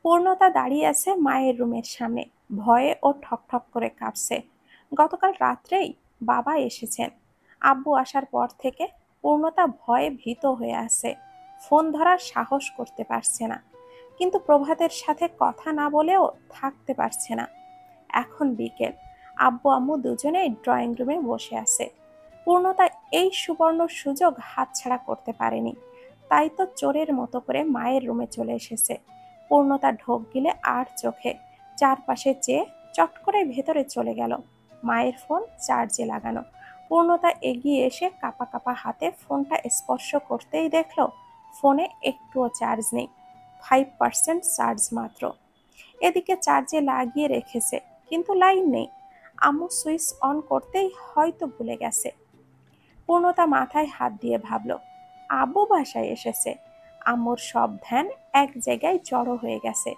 পূর্ণতা দাঁড়িয়ে আছে মায়ের রুমের সামনে। ভয়ে ও ঠকঠক করে কাঁপছে। গতকাল রাত্রেই বাবা এসেছেন। আব্বু আসার পর থেকে পূর্ণতা ভয়ে ভীত হয়ে আছে। ফোন ধরার সাহস করতে পারছে না, কিন্তু প্রভাতের সাথে কথা না বলেও থাকতে পারছে না। এখন বিকেল, আব্বু আম্মু দুজনেই ড্রয়িং রুমে বসে আছে। পূর্ণতা এই সুবর্ণ সুযোগ হাতছাড়া করতে পারেনি, তাই তো চোরের মতো করে মায়ের রুমে চলে এসেছে। পূর্ণতা ঢোক গিলে আর চোখে চারপাশে চেয়ে চট করে ভেতরে চলে গেল। মায়ের ফোন চার্জে লাগানো। পূর্ণতা এগিয়ে এসে কাঁপা কাঁপা হাতে ফোনটা স্পর্শ করতেই দেখল ফোনে একটুও চার্জ নেই, 5% চার্জ মাত্র। এদিকে চার্জে লাগিয়ে রেখেছে, কিন্তু লাইন নেই। আম্মু সুইচ অন করতেই হয়তো ভুলে গেছে। পূর্ণতা মাথায় হাত দিয়ে ভাবল, আব্বু বাসায় এসেছে। আম্মুর সব ধ্যান এক জায়গায় জড়ো হয়ে গেছে,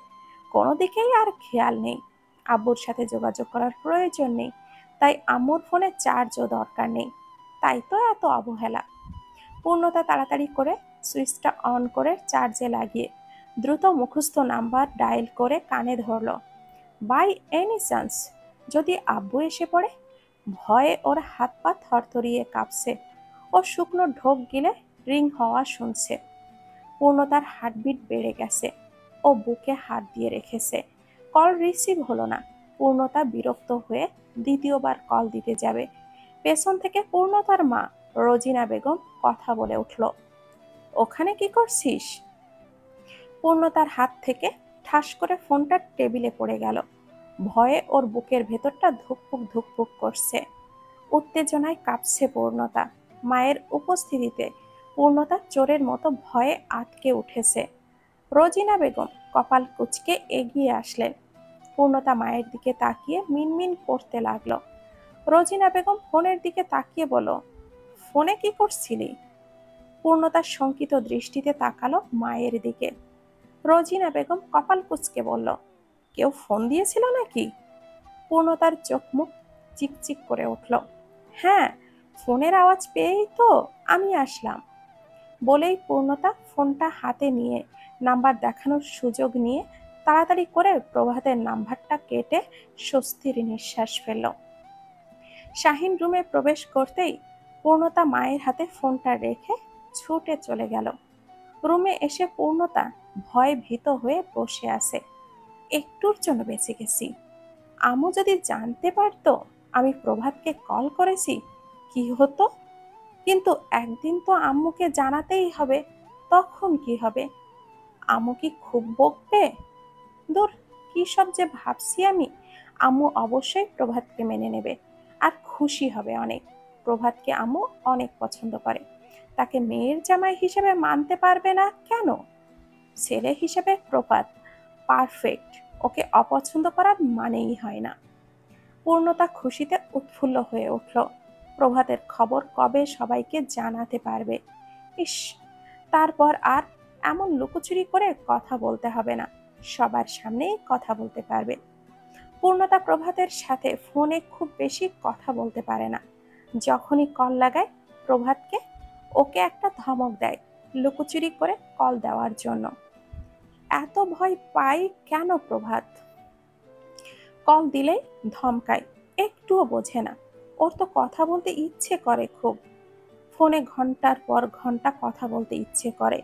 কোনো দিকেই আর খেয়াল নেই। আব্বুর সাথে যোগাযোগ করার প্রয়োজন নেই, তাই আম্মুর ফোনে চার্জও দরকার নেই। তাই তো এত অবহেলা। পূর্ণতা তাড়াতাড়ি করে সুইচটা অন করে চার্জে লাগিয়ে দ্রুত মুখস্থ নাম্বার ডায়াল করে কানে ধরল। বাই এনি চান্স যদি আব্বু এসে পড়ে। ভয়ে ওর হাত পা থরথরিয়ে কাঁপছে। ও শুকনো ঢোক গিলে রিং হওয়া শুনছে। পূর্ণতার হার্টবিট বেড়ে গেছে। ও বুকে হাত দিয়ে রেখেছে। কল রিসিভ হলো না। পূর্ণতা বিরক্ত হয়ে দ্বিতীয়বার কল দিতে যাবে, পেছন থেকে পূর্ণতার মা রোজিনা বেগম কথা বলে উঠল, ওখানে কি করছিস? পূর্ণতার হাত থেকে ঠাস করে ফোনটা টেবিলে পড়ে গেল। ভয়ে ওর বুকের ভেতরটা ধুকপুক ধুকপুক করছে। উত্তেজনায় কাঁপছে পূর্ণতা। মায়ের উপস্থিতিতে পূর্ণতা চোরের মতো ভয়ে আটকে উঠেছে। রোজিনা বেগম কপাল কুঁচকে এগিয়ে আসলেন। পূর্ণতা মায়ের দিকে তাকিয়ে মিনমিন করতে লাগলো। রোজিনা বেগম ফোনের দিকে তাকিয়ে বলল, ফোনে কি করছিলি? পূর্ণতার শঙ্কিত দৃষ্টিতে তাকালো মায়ের দিকে। রোজিনা বেগম কপাল কুঁচকে বলল, কেউ ফোন দিয়েছিল নাকি? পূর্ণতার চোখ মুখ চিকচিক করে উঠল। হ্যাঁ, ফোনের আওয়াজ পেয়েই তো আমি আসলাম। বলেই পূর্ণতা ফোনটা হাতে নিয়ে নাম্বার দেখানোর সুযোগ নিয়ে তাড়াতাড়ি করে প্রভাতের নাম্বারটা কেটে স্বস্তির নিঃশ্বাস ফেলল। শাহিন রুমে প্রবেশ করতেই পূর্ণতা মায়ের হাতে ফোনটা রেখে ছুটে চলে গেল। রুমে এসে পূর্ণতা ভয়ে ভীত হয়ে বসে আছে। একটুর জন্য বেঁচে গেছি। আম্মু যদি জানতে পারতো আমি প্রভাতকে কল করেছি, কি হতো? কিন্তু একদিন তো আম্মুকে জানাতেই হবে। তখন কি হবে? আম্মু কি খুব বকবে? দূর, কি সব যে ভাবছি আমি। আম্মু অবশ্যই প্রভাতকে মেনে নেবে আর খুশি হবে অনেক। প্রভাতকে আম্মু অনেক পছন্দ করে। তাকে মেয়ের জামাই হিসেবে মানতে পারবে না কেন? ছেলে হিসেবে প্রভাত পারফেক্ট। ওকে অপছন্দ করার মানেই হয় না। পূর্ণতা খুশিতে উৎফুল্ল হয়ে উঠল। প্রভাতের খবর কবে সবাইকে জানাতে পারবে। ইস, তারপর আর এমন লুকোচুরি করে কথা বলতে হবে না, সবার সামনেই কথা বলতে পারবে। পূর্ণতা প্রভাতের সাথে ফোনে খুব বেশি কথা বলতে পারে না। যখনই কল লাগায় প্রভাতকে, ওকে একটা ধমক দেয় লুকোচুরি করে কল দেওয়ার জন্য। এত ভয় পাই কেন প্রভাত? কল দিলেই ধমকায়, একটুও বোঝে না। ওর তো কথা বলতে ইচ্ছে করে খুব। ফোনে ঘন্টার পর ঘন্টা কথা বলতে ইচ্ছে করে।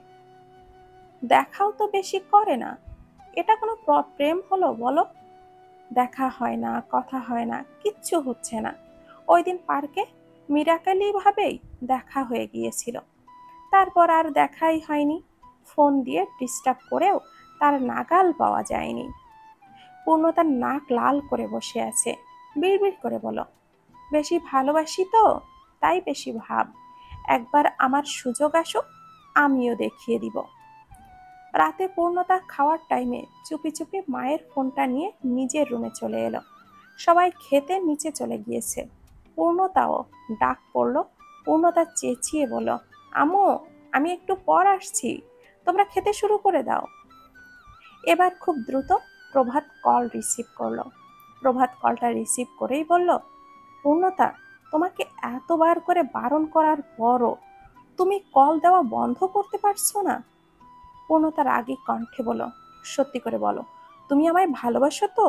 দেখাও তো বেশি করে না। এটা কোনো প্রেম হলো বলো? দেখা হয় না, কথা হয় না, কিচ্ছু হচ্ছে না। ওই দিন পার্কে মিরাকালি ভাবেই দেখা হয়ে গিয়েছিল। তারপর আর দেখাই হয়নি। ফোন দিয়ে ডিস্টার্ব করেও তার নাগাল পাওয়া যায়নি। পূর্ণতার নাক লাল করে বসে আছে। বিড়বিড় করে বলো, বেশি ভালোবাসি তো, তাই বেশি ভাব। একবার আমার সুযোগ আসুক, আমিও দেখিয়ে দিব। রাতে পূর্ণতা খাওয়ার টাইমে চুপি চুপি মায়ের ফোনটা নিয়ে নিজের রুমে চলে এলো। সবাই খেতে নিচে চলে গিয়েছে। পূর্ণতাও ডাক পড়ল। পূর্ণতা চেঁচিয়ে বলল, আম্মু, আমি একটু পর আসছি, তোমরা খেতে শুরু করে দাও। এবার খুব দ্রুত প্রভাত কল রিসিভ করলো। প্রভাত কলটা রিসিভ করেই বলল, পূর্ণতা, তোমাকে এতবার করে বারণ করার পরও তুমি কল দেওয়া বন্ধ করতে পারছো না? পূর্ণতা রাগী কণ্ঠে বলল, সত্যি করে বলো, তুমি আমায় ভালোবাসো তো?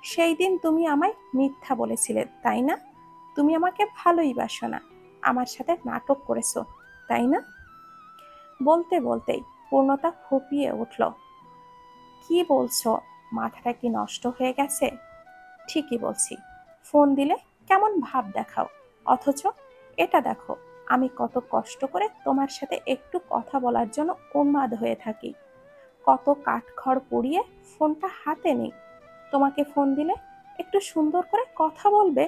সেই দিন তুমি আমায় মিথ্যা বলেছিলে, তাই না? তুমি আমাকে ভালোই বাসো না, আমার সাথে নাটক করেছো, তাই না? বলতে বলতেই পূর্ণতা ফুঁপিয়ে উঠল। কি বলছো? মাথাটা কি নষ্ট হয়ে গেছে? ঠিকই বলছি। ফোন দিলে কেমন ভাব দেখাও, অথচ এটা দেখো আমি কত কষ্ট করে তোমার সাথে একটু কথা বলার জন্য উন্মাদ হয়ে থাকি। কত কাঠখড় পুড়িয়ে ফোনটা হাতে নেই। তোমাকে ফোন দিলে একটু সুন্দর করে কথা বলবে,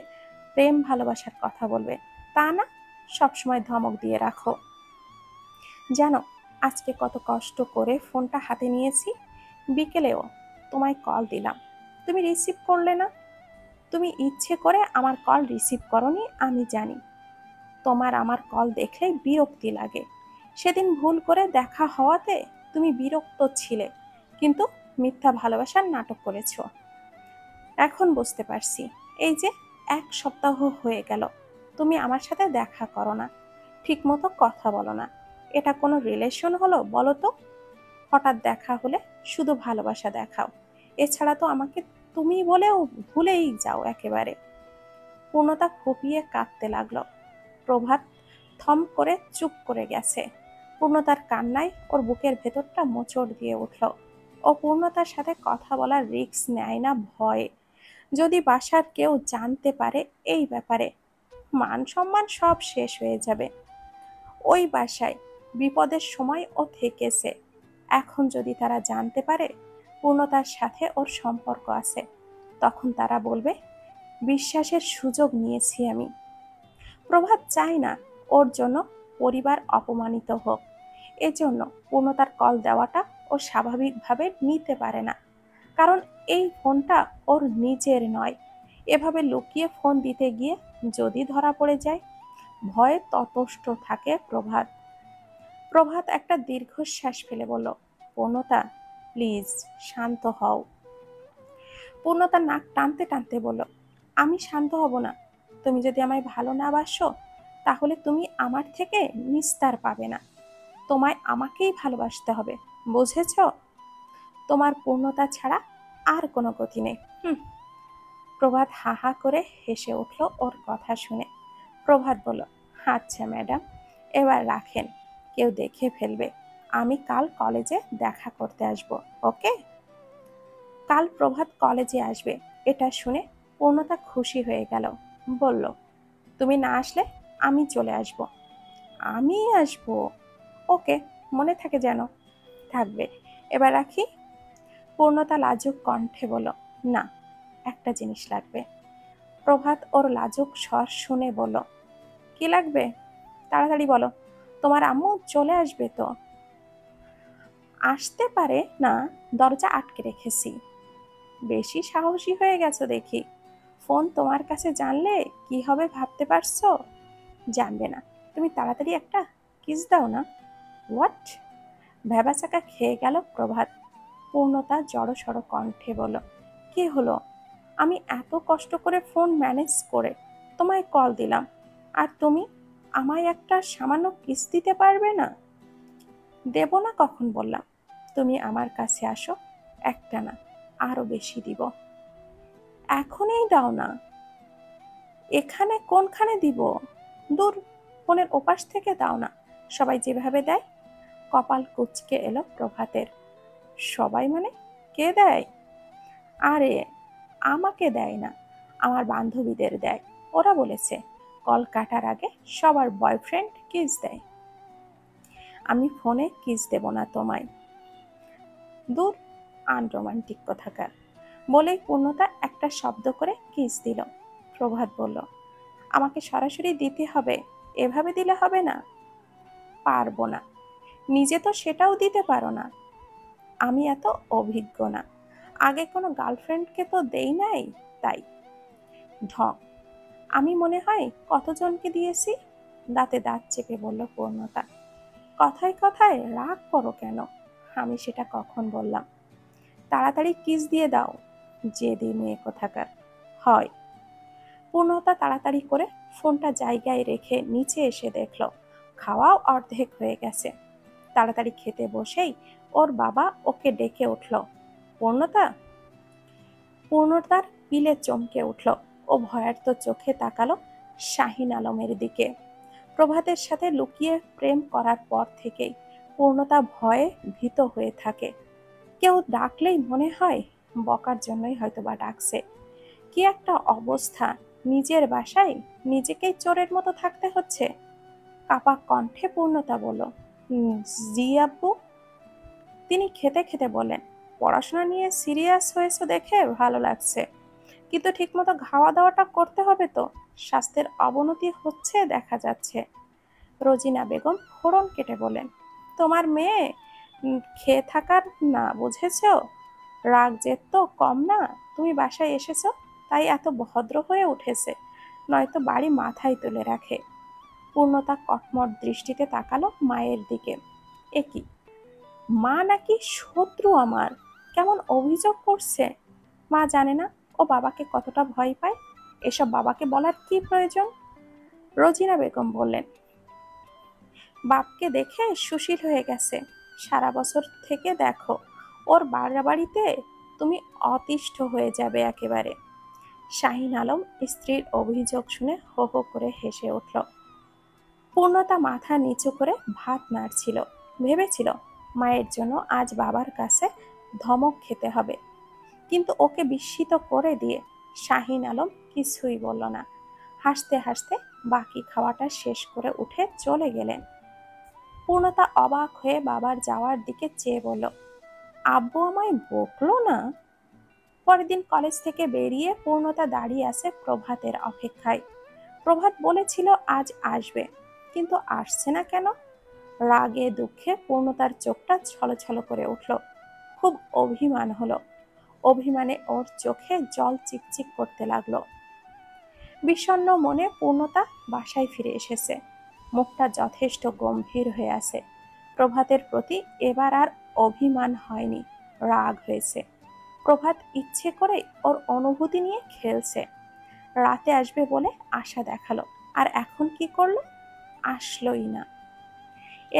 প্রেম ভালোবাসার কথা বলবে, তা না সবসময় ধমক দিয়ে রাখো। জানো আজকে কত কষ্ট করে ফোনটা হাতে নিয়েছি? বিকেলেও তোমায় কল দিলাম, তুমি রিসিভ করলে না। তুমি ইচ্ছে করে আমার কল রিসিভ করনি, আমি জানি। তোমার আমার কল দেখলেই বিরক্তি লাগে। সেদিন ভুল করে দেখা হওয়াতে তুমি বিরক্ত ছিলে, কিন্তু মিথ্যা ভালোবাসার নাটক করেছো। এখন বুঝতে পারছি, এই যে 1 সপ্তাহ হয়ে গেল তুমি আমার সাথে দেখা করো না, ঠিক মতো কথা বলো না। এটা কোনো রিলেশন হলো বলো তো? হঠাৎ দেখা হলে শুধু ভালোবাসা দেখাও, এছাড়া তো আমাকে তুমি বলেও ভুলেই যাও একেবারে। পূর্ণতা ফুপিয়ে কাঁদতে লাগলো। প্রভাত থম করে চুপ করে গেছে। পূর্ণতার কান্নায় ওর বুকের ভেতরটা মোচড় দিয়ে উঠল। ও পূর্ণতার সাথে কথা বলার রিস্ক নেয় না ভয়ে। যদি বাসার কেউ জানতে পারে এই ব্যাপারে, মান সম্মান সব শেষ হয়ে যাবে। ওই বাসায় বিপদের সময় ও থেকেছে, এখন যদি তারা জানতে পারে পূর্ণতার সাথে ওর সম্পর্ক আছে, তখন তারা বলবে বিশ্বাসের সুযোগ নিয়েছি আমি। প্রভাত চায় না ওর জন্য পরিবার অপমানিত হোক, এজন্য পূর্ণতার কল দেওয়াটা ও স্বাভাবিকভাবে নিতে পারে না। কারণ এই ফোনটা ওর নিজের নয়। এভাবে লুকিয়ে ফোন দিতে গিয়ে যদি ধরা পড়ে যায়, ভয়ে ততষ্ট থাকে প্রভাত। প্রভাত একটা দীর্ঘশ্বাস ফেলে বলল, পূর্ণতা প্লিজ শান্ত হও। পূর্ণতা নাক টানতে টানতে বলল, আমি শান্ত হব না। তুমি যদি আমায় ভালো না বাসো, তাহলে তুমি আমার থেকে নিস্তার পাবে না। তোমায় আমাকেই ভালোবাসতে হবে, বুঝেছ? তোমার পূর্ণতা ছাড়া আর কোনো গতি নেই। প্রভাত হা হা করে হেসে উঠল ওর কথা শুনে। প্রভাত বলল, আচ্ছা ম্যাডাম, এবার রাখেন, কেউ দেখে ফেলবে। আমি কাল কলেজে দেখা করতে আসব, ওকে? কাল প্রভাত কলেজে আসবে, এটা শুনে পূর্ণতা খুশি হয়ে গেল। বলল, তুমি না আসলে আমি চলে আসব। আমি আসব? ওকে, মনে থাকে যেন। থাকবে। এবার রাখি। পূর্ণতা লাজুক কণ্ঠে বলল, না, একটা জিনিস লাগবে। প্রভাত ওর লাজুক স্বর শুনে বলল, কি লাগবে? তাড়াতাড়ি বলো, তোমার আম্মু চলে আসবে তো। আসতে পারে না, দরজা আটকে রেখেছি। বেশি সাহসী হয়ে গেছো দেখি। ফোন তোমার কাছে জানলে কি হবে ভাবতে পারছো? জানবে না। তুমি তাড়াতাড়ি একটা কিস দাও না। হোয়াট? ভ্যাবাচাকা খেয়ে গেল প্রভাত। পূর্ণতা জড়সড় কণ্ঠে বলল, কি হলো? আমি এত কষ্ট করে ফোন ম্যানেজ করে তোমায় কল দিলাম, আর তুমি আমায় একটা সামান্য কিস দিতে পারবে না? দেব না কখন বললাম? তুমি আমার কাছে আসো, একটা না আরো বেশি দিব। এখনই দাও না। এখানে কোনখানে দিব? দূর, ফোনের ওপাশ থেকে দাও না। সবাই যেভাবে দেয়। কপাল কুঁচকে এলো প্রভাতের। সবাই মানে কে দেয়? আরে আমাকে দেয় না, আমার বান্ধবীদের দেয়। ওরা বলেছে কল কাটার আগে সবার বয়ফ্রেন্ড কিস দেয়। আমি ফোনে কিস দেব না তোমায়। দূর, আনরোমান্টিক কোথাকার। বলেই পূর্ণতা একটা শব্দ করে কিস দিল। প্রভাত বলল, আমাকে সরাসরি দিতে হবে, এভাবে দিলে হবে না। পারবো না। নিজে তো সেটাও দিতে পারো না। আমি এত অভিজ্ঞ না, আগে কোনো গার্লফ্রেন্ডকে তো দেই নাই, তাই। ঢং। আমি মনে হয় কতজনকে দিয়েছি? দাঁতে দাঁত চেপে বলল পূর্ণতা। কথায় কথায় রাগ করো কেন? আমি সেটা কখন বললাম? তাড়াতাড়ি কিস দিয়ে দাও, জেদি মেয়ে কোথাকার। হয়। পূর্ণতা তাড়াতাড়ি করে ফোনটা জায়গায় রেখে নিচে এসে দেখল খাওয়াও অর্ধেক হয়ে গেছে। তাড়াতাড়ি খেতে বসেই ওর বাবা ওকে ডেকে উঠল, পূর্ণতা। পূর্ণতার পিলে চমকে উঠল। ও ভয়ার্ত চোখে তাকালো শাহিন আলমের দিকে। প্রভাতের সাথে লুকিয়ে প্রেম করার পর থেকেই পূর্ণতা ভয়ে ভীত হয়ে থাকে। কেউ ডাকলেই মনে হয় বকার জন্যই হয়তোবা ডাকছে। কি একটা অবস্থা! নিজের বাসায় নিজেকেই চোরের মতো থাকতে হচ্ছে। কাপা কণ্ঠে পূর্ণতা বলল, জি আব্বু। তিনি খেতে খেতে বললেন, পড়াশোনা নিয়ে সিরিয়াস হয়েছে দেখে ভালো লাগছে, কিন্তু ঠিকমতো খাওয়া দাওয়াটা করতে হবে তো, স্বাস্থ্যের অবনতি হচ্ছে দেখা যাচ্ছে। রোজিনা বেগম ফোড়ন কেটে বলেন, তোমার মেয়ে খেয়ে থাকার না, বুঝেছ? রাগ জেদ তো কম না। তুমি বাসায় এসেছ তাই এত ভদ্র হয়ে উঠেছে, নয়তো বাড়ি মাথায় তুলে রাখে। পূর্ণতা কটমট দৃষ্টিতে তাকালো মায়ের দিকে। এ কি, মা নাকি শত্রু আমার? কেমন অভিযোগ করছে! মা জানে না ও বাবাকে কতটা ভয় পায়। এসব বাবাকে বলার কি প্রয়োজন? রোজিনা বেগম বললেন, বাপকে দেখে সুশীল হয়ে গেছে। সারা বছর থেকে দেখো, ওর বাড়াবাড়িতে তুমি অতিষ্ঠ হয়ে যাবে একেবারে। শাহিন আলম স্ত্রীর অভিযোগ শুনে হো হো করে হেসে উঠল। পূর্ণতা মাথা নিচু করে ভাত নাড়ছিল। ভেবেছিল মায়ের জন্য আজ বাবার কাছে ধমক খেতে হবে, কিন্তু ওকে বিস্মিত করে দিয়ে শাহিন আলম কিছুই বলল না। হাসতে হাসতে বাকি খাওয়াটা শেষ করে উঠে চলে গেলেন। পূর্ণতা অবাক হয়ে বাবার যাওয়ার দিকে চেয়ে বলল, আব্বু আমায় বকলো না? পরের দিন কলেজ থেকে বেরিয়ে পূর্ণতা দাঁড়িয়ে আছে প্রভাতের অপেক্ষায়। প্রভাত বলেছিল আজ আসবে, কিন্তু আসছে না কেন? রাগে দুঃখে পূর্ণতার চোখটা ছলছল করে উঠল। খুব অভিমান হলো। অভিমানে ওর চোখে জল চিকচিক করতে লাগলো। বিষণ্ণ মনে পূর্ণতা বাসায় ফিরে এসেছে। মুখটা যথেষ্ট গম্ভীর হয়ে আছে। প্রভাতের প্রতি এবার আর অভিমান হয়নি, রাগ হয়েছে। প্রভাত ইচ্ছে করে ওর অনুভূতি নিয়ে খেলছে। রাতে আসবে বলে আশা দেখালো, আর এখন কি করলো? আসলোই না।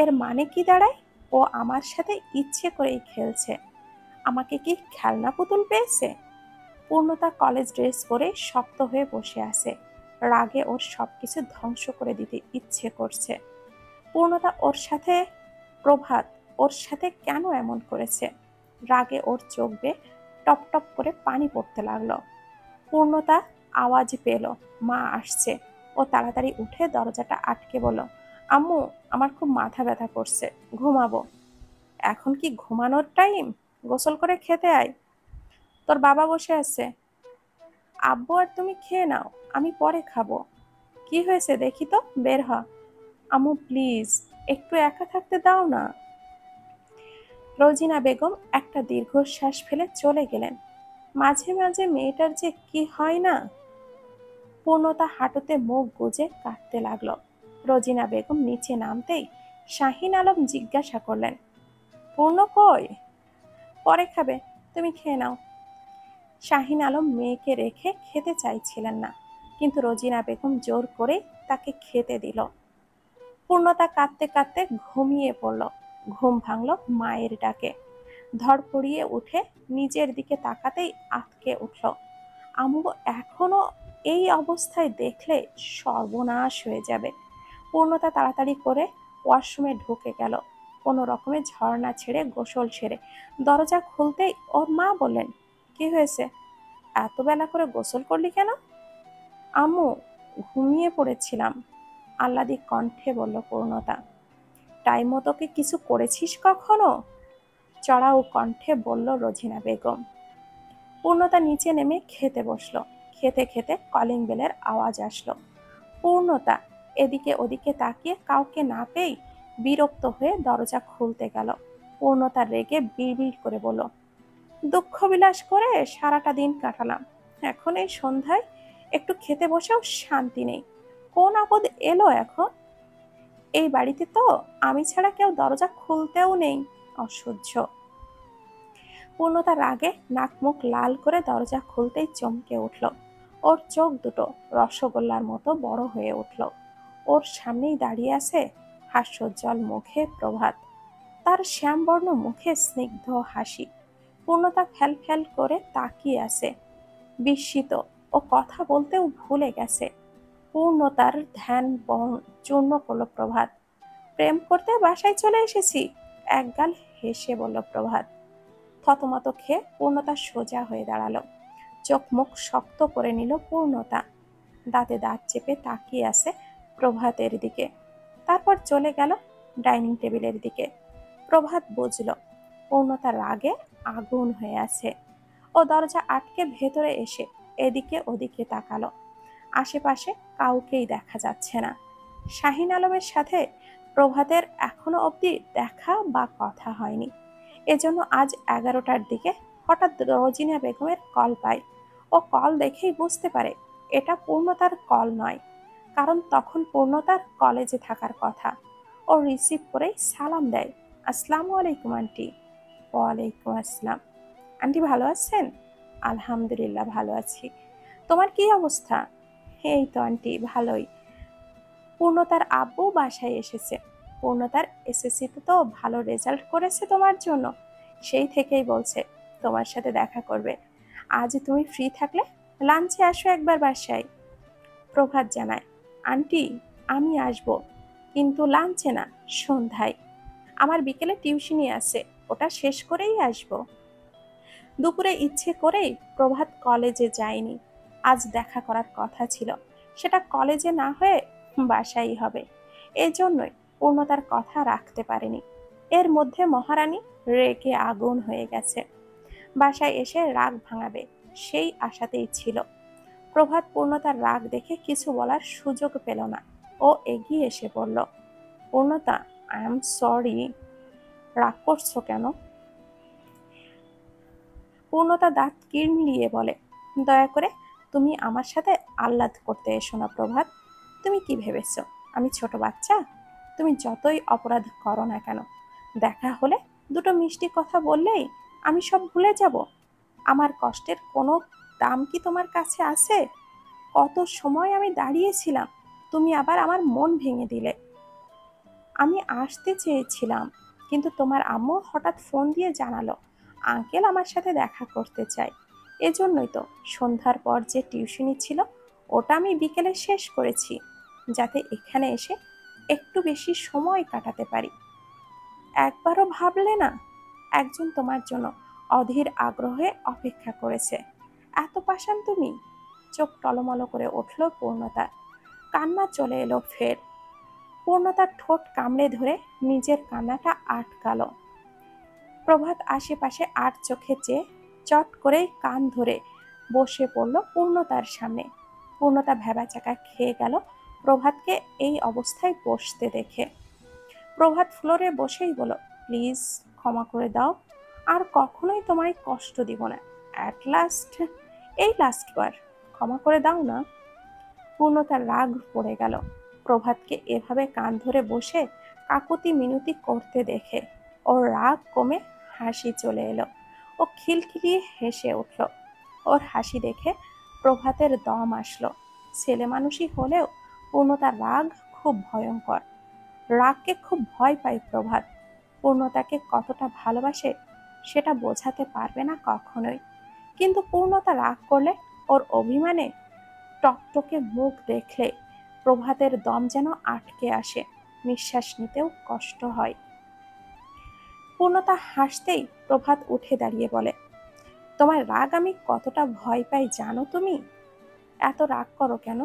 এর মানে কি দাঁড়ায়? ও আমার সাথে ইচ্ছে করেই খেলছে। আমাকে কি খেলনা পুতুল পেয়েছে? পূর্ণতা কলেজ ড্রেস পরে শক্ত হয়ে বসে আছে। রাগে ওর সবকিছু ধ্বংস করে দিতে ইচ্ছে করছে। পূর্ণতা ওর সাথে, প্রভাত ওর সাথে কেন এমন করেছে? রাগে ওর চোখ বেয়ে টপ টপ করে পানি পড়তে লাগলো। পূর্ণতা আওয়াজ পেল মা আসছে। ও তাড়াতাড়ি উঠে দরজাটা আটকে বলল, আম্মু, আমার খুব মাথা ব্যথা করছে, ঘুমাবো। এখন কি ঘুমানোর টাইম? গোসল করে খেতে আয়। তোর বাবা বসে আছে। আব্বু আর তুমি খেয়ে নাও, আমি পরে খাবো। কি হয়েছে দেখি তো, বের হ। আম্মু প্লিজ, একটু একা থাকতে দাও না। রোজিনা বেগম একটা দীর্ঘশ্বাস ফেলে চলে গেলেন। মাঝে মাঝে মেয়েটার যে কি হয় না। পূর্ণতা হাঁটুতে মুখ গুজে কাঁদতে লাগলো। রোজিনা বেগম নিচে নামতেই শাহিন আলম জিজ্ঞাসা করলেন, পূর্ণ কই? পরে খাবে, তুমি খেয়ে নাও। শাহিন আলম মেয়েকে রেখে খেতে চাইছিলেন না, কিন্তু রোজিনা বেগম জোর করে তাকে খেতে দিল। পূর্ণতা কাঁদতে কাঁদতে ঘুমিয়ে পড়ল। ঘুম ভাঙল মায়ের ডাকে। ধড়ফড়িয়ে উঠে নিজের দিকে তাকাতেই আঁতকে উঠল। আম্মু এখনো এই অবস্থায় দেখলে সর্বনাশ হয়ে যাবে। পূর্ণতা তাড়াতাড়ি করে ওয়াশরুমে ঢুকে গেল। কোনো রকমে ঝর্ণা ছেড়ে গোসল সেরে দরজা খুলতেই ওর মা বললেন, কি হয়েছে? এত বেলা করে গোসল করলি কেন? আম্মু, ঘুমিয়ে পড়েছিলাম, আহ্লাদি কণ্ঠে বলল পূর্ণতা। টাইম মতো কি কিছু করেছিস কখনো? চড়াও কণ্ঠে বলল রোজিনা বেগম। পূর্ণতা নিচে নেমে খেতে বসলো। খেতে খেতে কলিং বেলের আওয়াজ আসলো। পূর্ণতা এদিকে ওদিকে তাকিয়ে কাউকে না পেয়ে বিরক্ত হয়ে দরজা খুলতে গেল। পূর্ণতা রেগে বিড়বিড় করে বলল, দুঃখ বিলাস করে সারাটা দিন কাটালাম, এখন এই সন্ধ্যায় একটু খেতে বসেও শান্তি নেই। কোন আপদ এলো এখন? এই বাড়িতে তো আমি ছাড়া কেউ দরজা খুলতেও নেই। অসহ্য। পূর্ণতা রাগে নাক মুখ লাল করে দরজা খুলতেই চমকে উঠল। ওর চোখ দুটো রসগোল্লার মতো বড় হয়ে উঠল। ওর সামনেই দাঁড়িয়ে আছে হাস্যোজ্জ্বল মুখে প্রভাত। তার শ্যামবর্ণ মুখে স্নিগ্ধ হাসি। পূর্ণতা ফ্যাল ফ্যাল করে তাকিয়ে আছে, বিস্মিত। ও কথা বলতেও ভুলে গেছে। পূর্ণতার ধ্যান চূর্ণ করলো প্রভাত। প্রেম করতে বাসায় চলে এসেছি, একগাল হেসে বলল প্রভাত। থতমত খেয়ে পূর্ণতা সোজা হয়ে দাঁড়ালো। চোখ মুখ শক্ত করে নিল পূর্ণতা। দাঁতে দাঁত চেপে তাকিয়ে আছে প্রভাতের দিকে। তারপর চলে গেল ডাইনিং টেবিলের দিকে। প্রভাত বুঝল পূর্ণতা রাগে আগুন হয়ে আছে। ও দরজা আটকে ভেতরে এসে এদিকে ওদিকে তাকালো। আশেপাশে কাউকেই দেখা যাচ্ছে না। শাহিন আলমের সাথে প্রভাতের এখনো অবধি দেখা বা কথা হয়নি। এজন্য আজ 11টার দিকে হঠাৎ রোজিনা বেগমের কল পায়। ও কল দেখেই বুঝতে পারে এটা পূর্ণতার কল নয়, কারণ তখন পূর্ণতার কলেজে থাকার কথা। ও রিসিভ করেই সালাম দেয়, আসসালামু আলাইকুম আন্টি। ওয়ালাইকুম আসসালাম। আন্টি ভালো আছেন? আলহামদুলিল্লাহ ভালো আছি। তোমার কি অবস্থা? এই তো আন্টি ভালোই। পূর্ণতার আব্বু বাসায় এসেছে। পূর্ণতার এসএসসিতে তো ভালো রেজাল্ট করেছে তোমার জন্য, সেই থেকেই বলছে তোমার সাথে দেখা করবে। আজ তুমি ফ্রি থাকলে লাঞ্চে আসো একবার বাসায়। প্রভাত জানায়, আন্টি আমি আসব, কিন্তু লাঞ্চে না, সন্ধ্যায়। আমার বিকেলে টিউশনি আছে, ওটা শেষ করেই আসব। দুপুরে ইচ্ছে করেই প্রভাত কলেজে যায়নি। আজ দেখা করার কথা ছিল, সেটা কলেজে না হয়ে বাসায় হবে। এজন্যই পূর্ণতার কথা রাখতে পারেনি। এর মধ্যে মহারানী রেগে আগুন হয়ে গেছে। বাসায় এসে রাগ ভাঙাবে সেই আশাতেই ছিল। প্রভাত পূর্ণতার রাগ দেখে কিছু বলার সুযোগ পেল না। ও এগিয়ে এসে বলল, পূর্ণতা আই এম সরি। রাগ করছো কেন? পূর্ণতা দাঁত কিড়মিড়িয়ে বলে, দয়া করে তুমি আমার সাথে আহ্লাদ করতে এসো না প্রভাত। তুমি কি ভেবেছ আমি ছোট বাচ্চা? তুমি যতই অপরাধ করো না কেন, দেখা হলে দুটো মিষ্টি কথা বললেই আমি সব ভুলে যাব। আমার কষ্টের কোনো দাম কি তোমার কাছে আছে? কত সময় আমি দাঁড়িয়েছিলাম, তুমি আবার আমার মন ভেঙে দিলে। আমি আসতে চেয়েছিলাম, কিন্তু তোমার আম্মু হঠাৎ ফোন দিয়ে জানালো আঙ্কেল আমার সাথে দেখা করতে চায়। এজন্যই তো সন্ধ্যার পর যে টিউশনি ছিল ওটা আমি বিকেলে শেষ করেছি, যাতে এখানে এসে একটু বেশি সময় কাটাতে পারি। একবারও ভাবলে না একজন তোমার জন্য অধীর আগ্রহে অপেক্ষা করেছে? এত পাষাণ তুমি? চোখ টলমলো করে উঠল পূর্ণতা। কান্না চলে এলো ফের। পূর্ণতার ঠোঁট কামড়ে ধরে নিজের কান্নাটা আটকালো। প্রভাত আশেপাশে আর চোখে চেয়ে চট করেই কান ধরে বসে পড়ল পূর্ণতার সামনে। পূর্ণতা ভ্যাবাচাকা খেয়ে গেল প্রভাতকে এই অবস্থায় বসতে দেখে। প্রভাত ফ্লোরে বসেই বলল, প্লিজ ক্ষমা করে দাও, আর কখনোই তোমায় কষ্ট দিব না। অ্যাট লাস্ট, এই লাস্টবার ক্ষমা করে দাও না। পূর্ণতার রাগ পড়ে গেল প্রভাতকে এভাবে কান ধরে বসে কাকুতি মিনতি করতে দেখে। ওর রাগ কমে হাসি চলে এলো। ও খিলখিলিয়ে হেসে উঠল। ওর হাসি দেখে প্রভাতের দম আসলো। ছেলে মানুষই হলেও পূর্ণতার রাগ খুব ভয়ঙ্কর। রাগকে খুব ভয় পায় প্রভাত। পূর্ণতাকে কতটা ভালোবাসে সেটা বোঝাতে পারবে না কখনোই। কিন্তু পূর্ণতা রাগ করলে, ওর অভিমানে টকটকে মুখ দেখলে প্রভাতের দম যেন আটকে আসে, নিঃশ্বাস নিতেও কষ্ট হয়। পূর্ণতা হাসতেই প্রভাত উঠে দাঁড়িয়ে বলে, তোমার রাগ আমি কতটা ভয় পাই জানো তুমি? এত রাগ করো কেন?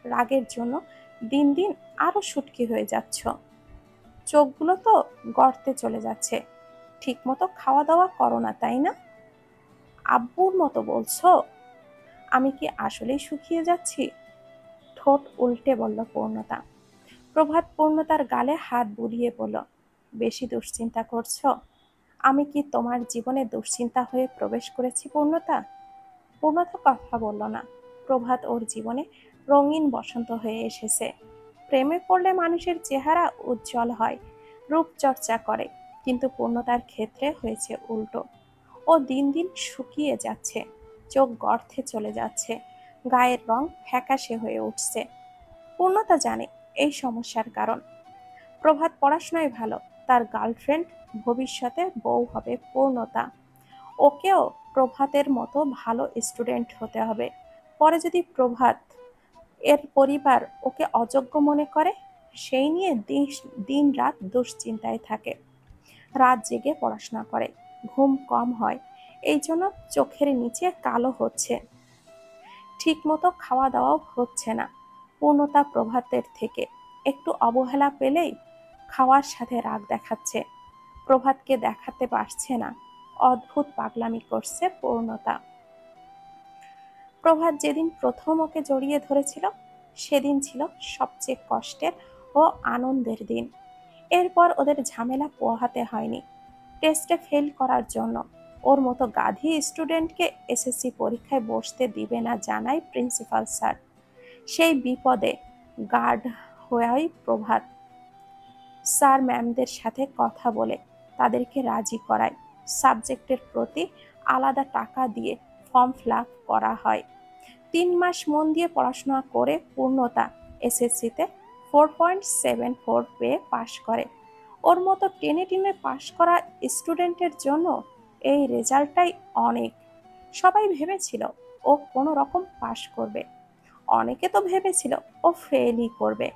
রাগের জন্য দিন দিন আরো শুটকি হয়ে যাচ্ছ। চোখগুলো তো গর্তে চলে যাচ্ছে। ঠিক মতো খাওয়া দাওয়া করো না, তাই না? আব্বুর মতো বলছো? আমি কি আসলেই শুকিয়ে যাচ্ছি? ঠোঁট উল্টে বলল পূর্ণতা। প্রভাত পূর্ণতার গালে হাত বুলিয়ে বলল, বেশি দুশ্চিন্তা করছো? আমি কি তোমার জীবনে দুশ্চিন্তা হয়ে প্রবেশ করেছি পূর্ণতা? পূর্ণতা কথা বলল না। প্রভাত ওর জীবনে রঙিন বসন্ত হয়ে এসেছে। প্রেমে পড়লে মানুষের চেহারা উজ্জ্বল হয়, রূপচর্চা করে, কিন্তু পূর্ণতার ক্ষেত্রে হয়েছে উল্টো। ও দিন দিন শুকিয়ে যাচ্ছে, চোখ গর্তে চলে যাচ্ছে, গায়ের রং ফ্যাকাশে হয়ে উঠছে। পূর্ণতা জানে এই সমস্যার কারণ। প্রভাত পড়াশোনায় ভালো, তার গার্লফ্রেন্ড ভবিষ্যতে বউ হবে পূর্ণতা। ওকেও প্রভাতের মতো ভালো স্টুডেন্ট হতে হবে। পরে যদি প্রভাত এর পরিবার ওকে অযোগ্য মনে করে, সেই নিয়ে দিন রাত দুশ্চিন্তায় থাকে। রাত জেগে পড়াশোনা করে, ঘুম কম হয়, এই জন্য চোখের নিচে কালো হচ্ছে। ঠিকমতো খাওয়া দাওয়াও হচ্ছে না। পূর্ণতা প্রভাতের থেকে একটু অবহেলা পেলেই খাওয়ার সাথে রাগ দেখাচ্ছে। প্রভাতকে দেখাতে পারছে না। অদ্ভুত পাগলামি করছে পূর্ণতা। প্রভাত যেদিন প্রথম ওকে জড়িয়ে ধরেছিল, সেদিন ছিল সবচেয়ে কষ্টের ও আনন্দের দিন। এরপর ওদের ঝামেলা পোহাতে হয়নি। টেস্টে ফেল করার জন্য ওর মতো গাধী স্টুডেন্টকে এসএসসি পরীক্ষায় বসতে দিবে না জানায় প্রিন্সিপাল স্যার। সেই বিপদে গার্ড হয়েই প্রভাত স্যার ম্যামদের সাথে কথা বলে তাদেরকে রাজি করায়। সাবজেক্টের প্রতি আলাদা টাকা দিয়ে ফর্ম ফিল আপ করা হয়। 3 মাস মন দিয়ে পড়াশোনা করে পূর্ণতা এসএসসিতে 4.74 পেয়ে পাশ করে। ওর মতো টেনে টেনে পাশ করা স্টুডেন্টের জন্য এই রেজাল্টটাই অনেক। সবাই ভেবেছিল ও কোনো রকম পাশ করবে, অনেকে তো ভেবেছিল ও ফেলই করবে।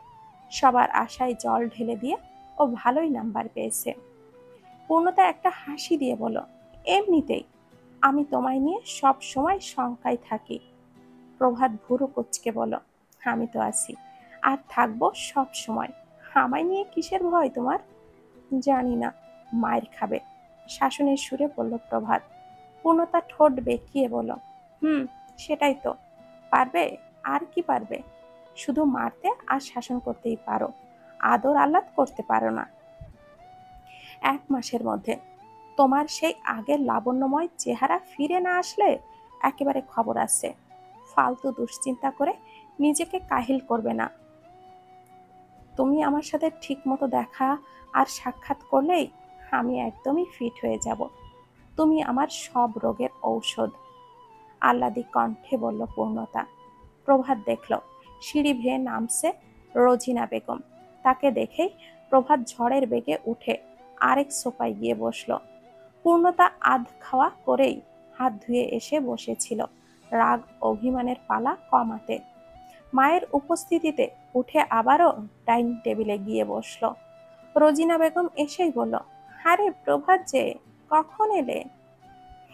সবার আশায় জল ঢেলে দিয়ে ও ভালোই নাম্বার পেয়েছে। পূর্ণতা একটা হাসি দিয়ে বলল, এমনিতেই আমি তোমায় নিয়ে সব সময় শঙ্কায় থাকি। প্রভাত ভুরু কুঁচকে বলল, আমি তো আছি, আর থাকবো সব সময়। আমায় নিয়ে কিসের ভয় তোমার? জানি না, মায়ের খাবে, শাসনের সুরে বলল প্রভাত। পূর্ণতা ঠোঁট বেঁকিয়ে বলল, সেটাই তো। পারবে? আর কি পারবে? শুধু মারতে আর শাসন করতেই পারো, আদর আহ্লাদ করতে পারো না। 1 মাসের মধ্যে তোমার সেই আগের লাবণ্যময় চেহারা ফিরে না আসলে একেবারে খবর আছে। ফালতু দুশ্চিন্তা করে নিজেকে কাহিল করবে না। তুমি আমার সাথে ঠিক মতো দেখা আর সাক্ষাৎ করলেই আমি একদমই ফিট হয়ে যাব। তুমি আমার সব রোগের ঔষধ। আহ্লাদি কণ্ঠে বলল পূর্ণতা। প্রভাত দেখল সিঁড়ি ভেয়ে নামছে রোজিনা বেগম। তাকে দেখেই প্রভাত ঝড়ের বেগে উঠে আরেক সোফায় গিয়ে বসল। পূর্ণতা আধ খাওয়া করেই হাত ধুয়ে এসে বসেছিল রাগ অভিমানের পালা কমাতে। মায়ের উপস্থিতিতে উঠে আবারও ডাইনিং টেবিলে গিয়ে বসল। রোজিনা বেগম এসেই বলল, আরে প্রভাত যে, কখন এলে?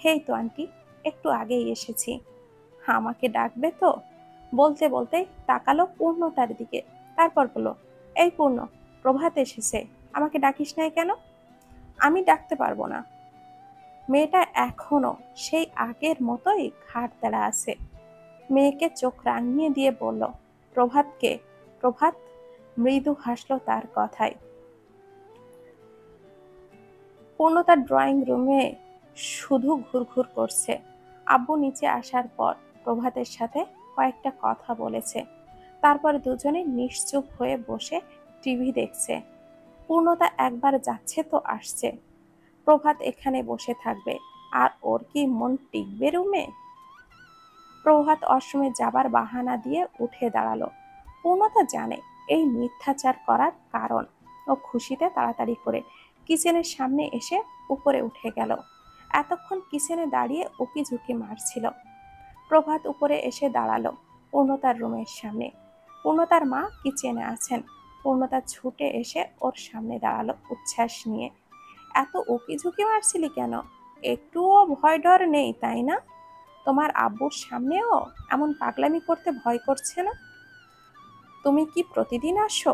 হেই তো আন্টি, একটু আগেই এসেছি। আমাকে ডাকবে তো? বলতে বলতেই তাকালো পূর্ণতার দিকে, তারপর বলল, এই পূর্ণ, প্রভাত এসেছে, আমাকে ডাকিস নাই কেন? আমি ডাকতে পারবো না। মেয়েটা এখনো সেই আগের মতোই ঘাড় তেড়া আছে। মেয়েকে চোখ রাঙিয়ে দিয়ে বলল, প্রভাতকে? প্রভাত মৃদু হাসল তার কথায়। পূর্ণতার ড্রয়িং রুমে শুধু ঘুরঘুর করছে। আব্বু নিচে আসার পর প্রভাতের সাথে কয়েকটা কথা বলেছে। তারপর দুজনে নিশ্চুপ হয়ে বসে টিভি দেখছে। পূর্ণতা একবার যাচ্ছে তো আসছে। প্রভাত এখানে বসে থাকবে, আর ওর কি মন টিকবে রুমে? প্রভাত অসময়ে যাবার বাহানা দিয়ে উঠে দাঁড়ালো। পূর্ণতা জানে এই মিথ্যাচার করার কারণ। ও খুশিতে তাড়াতাড়ি করে কিচেনের সামনে এসে উপরে উঠে গেল। এতক্ষণ কিচেনে দাঁড়িয়ে উকি ঝুঁকি মারছিল। প্রভাত উপরে এসে দাঁড়ালো পূর্ণতার রুমের সামনে। পূর্ণতার মা কিচেনে আছেন। পূর্ণতা ছুটে এসে ওর সামনে দাঁড়ালো উচ্ছ্বাস নিয়ে। এত উকি ঝুঁকি মারছিলি কেন? একটুও ভয় ডর নেই তাই না? তোমার আব্বুর সামনেও এমন পাগলামি করতে ভয় করছে না? তুমি কি প্রতিদিন আসো?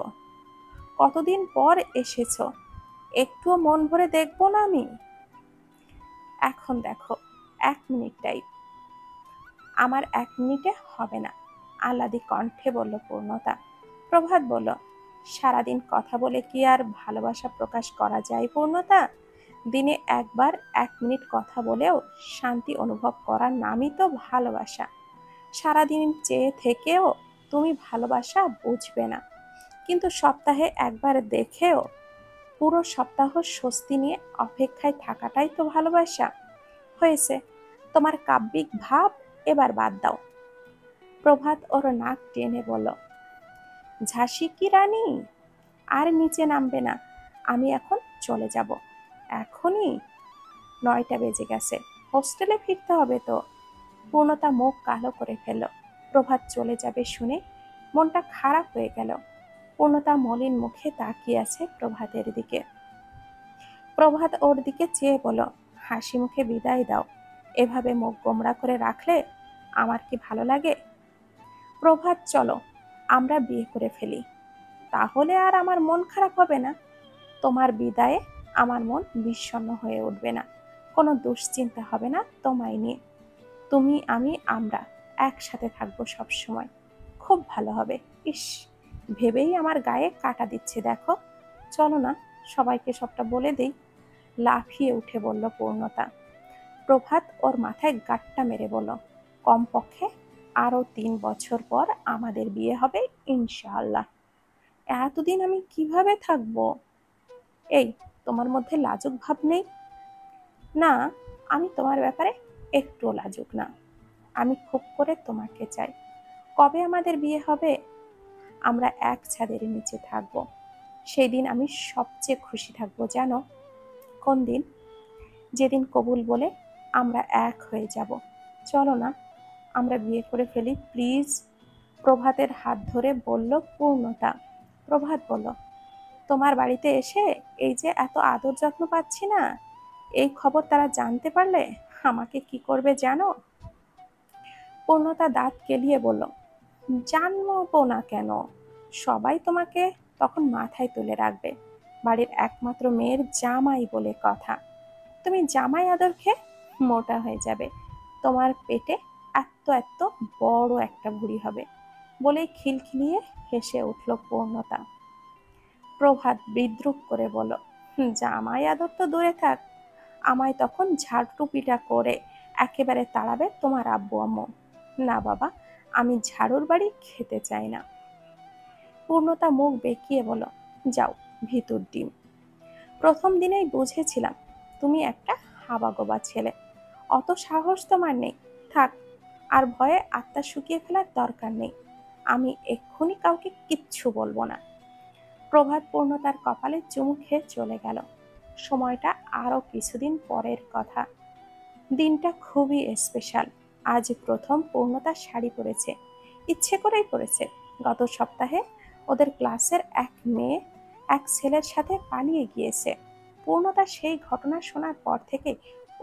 কতদিন পর এসেছো? একটুও মন ভরে দেখবো না আমি? এখন দেখো, 1 মিনিটটাই। আমার 1 মিনিটে হবে না, আহ্লাদি কণ্ঠে বলল পূর্ণতা। প্রভাত বলল, সারাদিন কথা বলে কি আর ভালোবাসা প্রকাশ করা যায় পূর্ণতা? দিনে একবার 1 মিনিট কথা বলেও শান্তি অনুভব করার নামই তো ভালোবাসা। সারাদিন চেয়ে থেকেও তুমি ভালোবাসা বুঝবে না, কিন্তু সপ্তাহে একবার দেখেও পুরো সপ্তাহ স্বস্তি নিয়ে অপেক্ষায় থাকাটাই তো ভালোবাসা। হয়েছে, তোমার কাব্যিক ভাব এবার বাদ দাও। প্রভাত ওর নাক টেনে বলল, ঝাঁসি কি রানী? আর নিচে নামবে না, আমি এখন চলে যাব। এখনই? 9টা বেজে গেছে, হোস্টেলে ফিরতে হবে তো। পূর্ণতা মুখ কালো করে ফেলল। প্রভাত চলে যাবে শুনে মনটা খারাপ হয়ে গেল। পূর্ণতা মলিন মুখে তাকিয়ে আছে প্রভাতের দিকে। প্রভাত ওর দিকে চেয়ে বলল, হাসি মুখে বিদায় দাও। এভাবে মুখ গোমড়া করে রাখলে আমার কি ভালো লাগে? প্রভাত, চলো আমরা বিয়ে করে ফেলি, তাহলে আর আমার মন খারাপ হবে না। তোমার বিদায়ে আমার মন বিষণ্ণ হয়ে উঠবে না, কোনো দুশ্চিন্তা হবে না তোমায় নিয়ে। তুমি আমি আমরা একসাথে থাকবো সব সময়, খুব ভালো হবে। ইস, ভেবেই আমার গায়ে কাঁটা দিচ্ছে দেখো। চলো না, সবাইকে সবটা বলে দেই। লাফিয়ে উঠে বলল পূর্ণতা। প্রভাত ওর মাথায় গাঁটটা মেরে বলল, কমপক্ষে আরো 3 বছর পর আমাদের বিয়ে হবে ইনশাআল্লাহ। এতদিন আমি কিভাবে থাকবো? এই, তোমার মধ্যে লাজুক ভাব নেই? না, আমি তোমার ব্যাপারে একটুও লাজুক না। আমি খুব করে তোমাকে চাই। কবে আমাদের বিয়ে হবে? আমরা এক ছাদের নিচে থাকবো। সেই দিন আমি সবচেয়ে খুশি থাকবো জানো? কোন দিন? যেদিন কবুল বলে আমরা এক হয়ে যাব। চলো না, আমরা বিয়ে করে ফেলি প্লিজ। প্রভাতের হাত ধরে বলল পূর্ণতা। প্রভাত বলল, তোমার বাড়িতে এসে এই যে এত আদর যত্ন পাচ্ছি না, এই খবর তারা জানতে পারলে আমাকে কি করবে জানো? পূর্ণতা দাঁত কেলিয়ে বলল, জানবো না কেন, সবাই তোমাকে তখন মাথায় তুলে রাখবে। বাড়ির একমাত্র মেয়ের জামাই বলে কথা। তুমি জামাই আদর খেয়ে মোটা হয়ে যাবে। তোমার পেটে এত এত বড় একটা ভুঁড়ি হবে। বলেই খিলখিলিয়ে হেসে উঠল পূর্ণতা। প্রভাত বিদ্রুপ করে বলল, জামাই আদর তো দূরে থাক, আমায় তখন ঝাড়ু পিটা করে একেবারে তাড়াবে তোমার আব্বু আম্মু। না বাবা, আমি ঝাড়ুর বাড়ি খেতে চাই না। পূর্ণতা মুখ বেঁকিয়ে বলল, যাও ভিতর ডিম। প্রথম দিনেই বুঝেছিলাম তুমি একটা হাবাগোবা ছেলে। অত সাহস তোমার নেই। থাক, আর ভয়ে আত্মা শুকিয়ে ফেলার দরকার নেই। আমি এক্ষুনি কাউকে কিচ্ছু বলবো না। প্রভাত পূর্ণতার কপালে চুমু খেয়ে চলে গেল। সময়টা আরো কিছুদিন পরের কথা। দিনটা খুবই স্পেশাল। আজ প্রথম পূর্ণতা শাড়ি পরেছে, ইচ্ছে করেই পরেছে। গত সপ্তাহে ওদের ক্লাসের এক মেয়ে এক ছেলের সাথে পালিয়ে গিয়েছে। পূর্ণতা সেই ঘটনা শোনার পর থেকে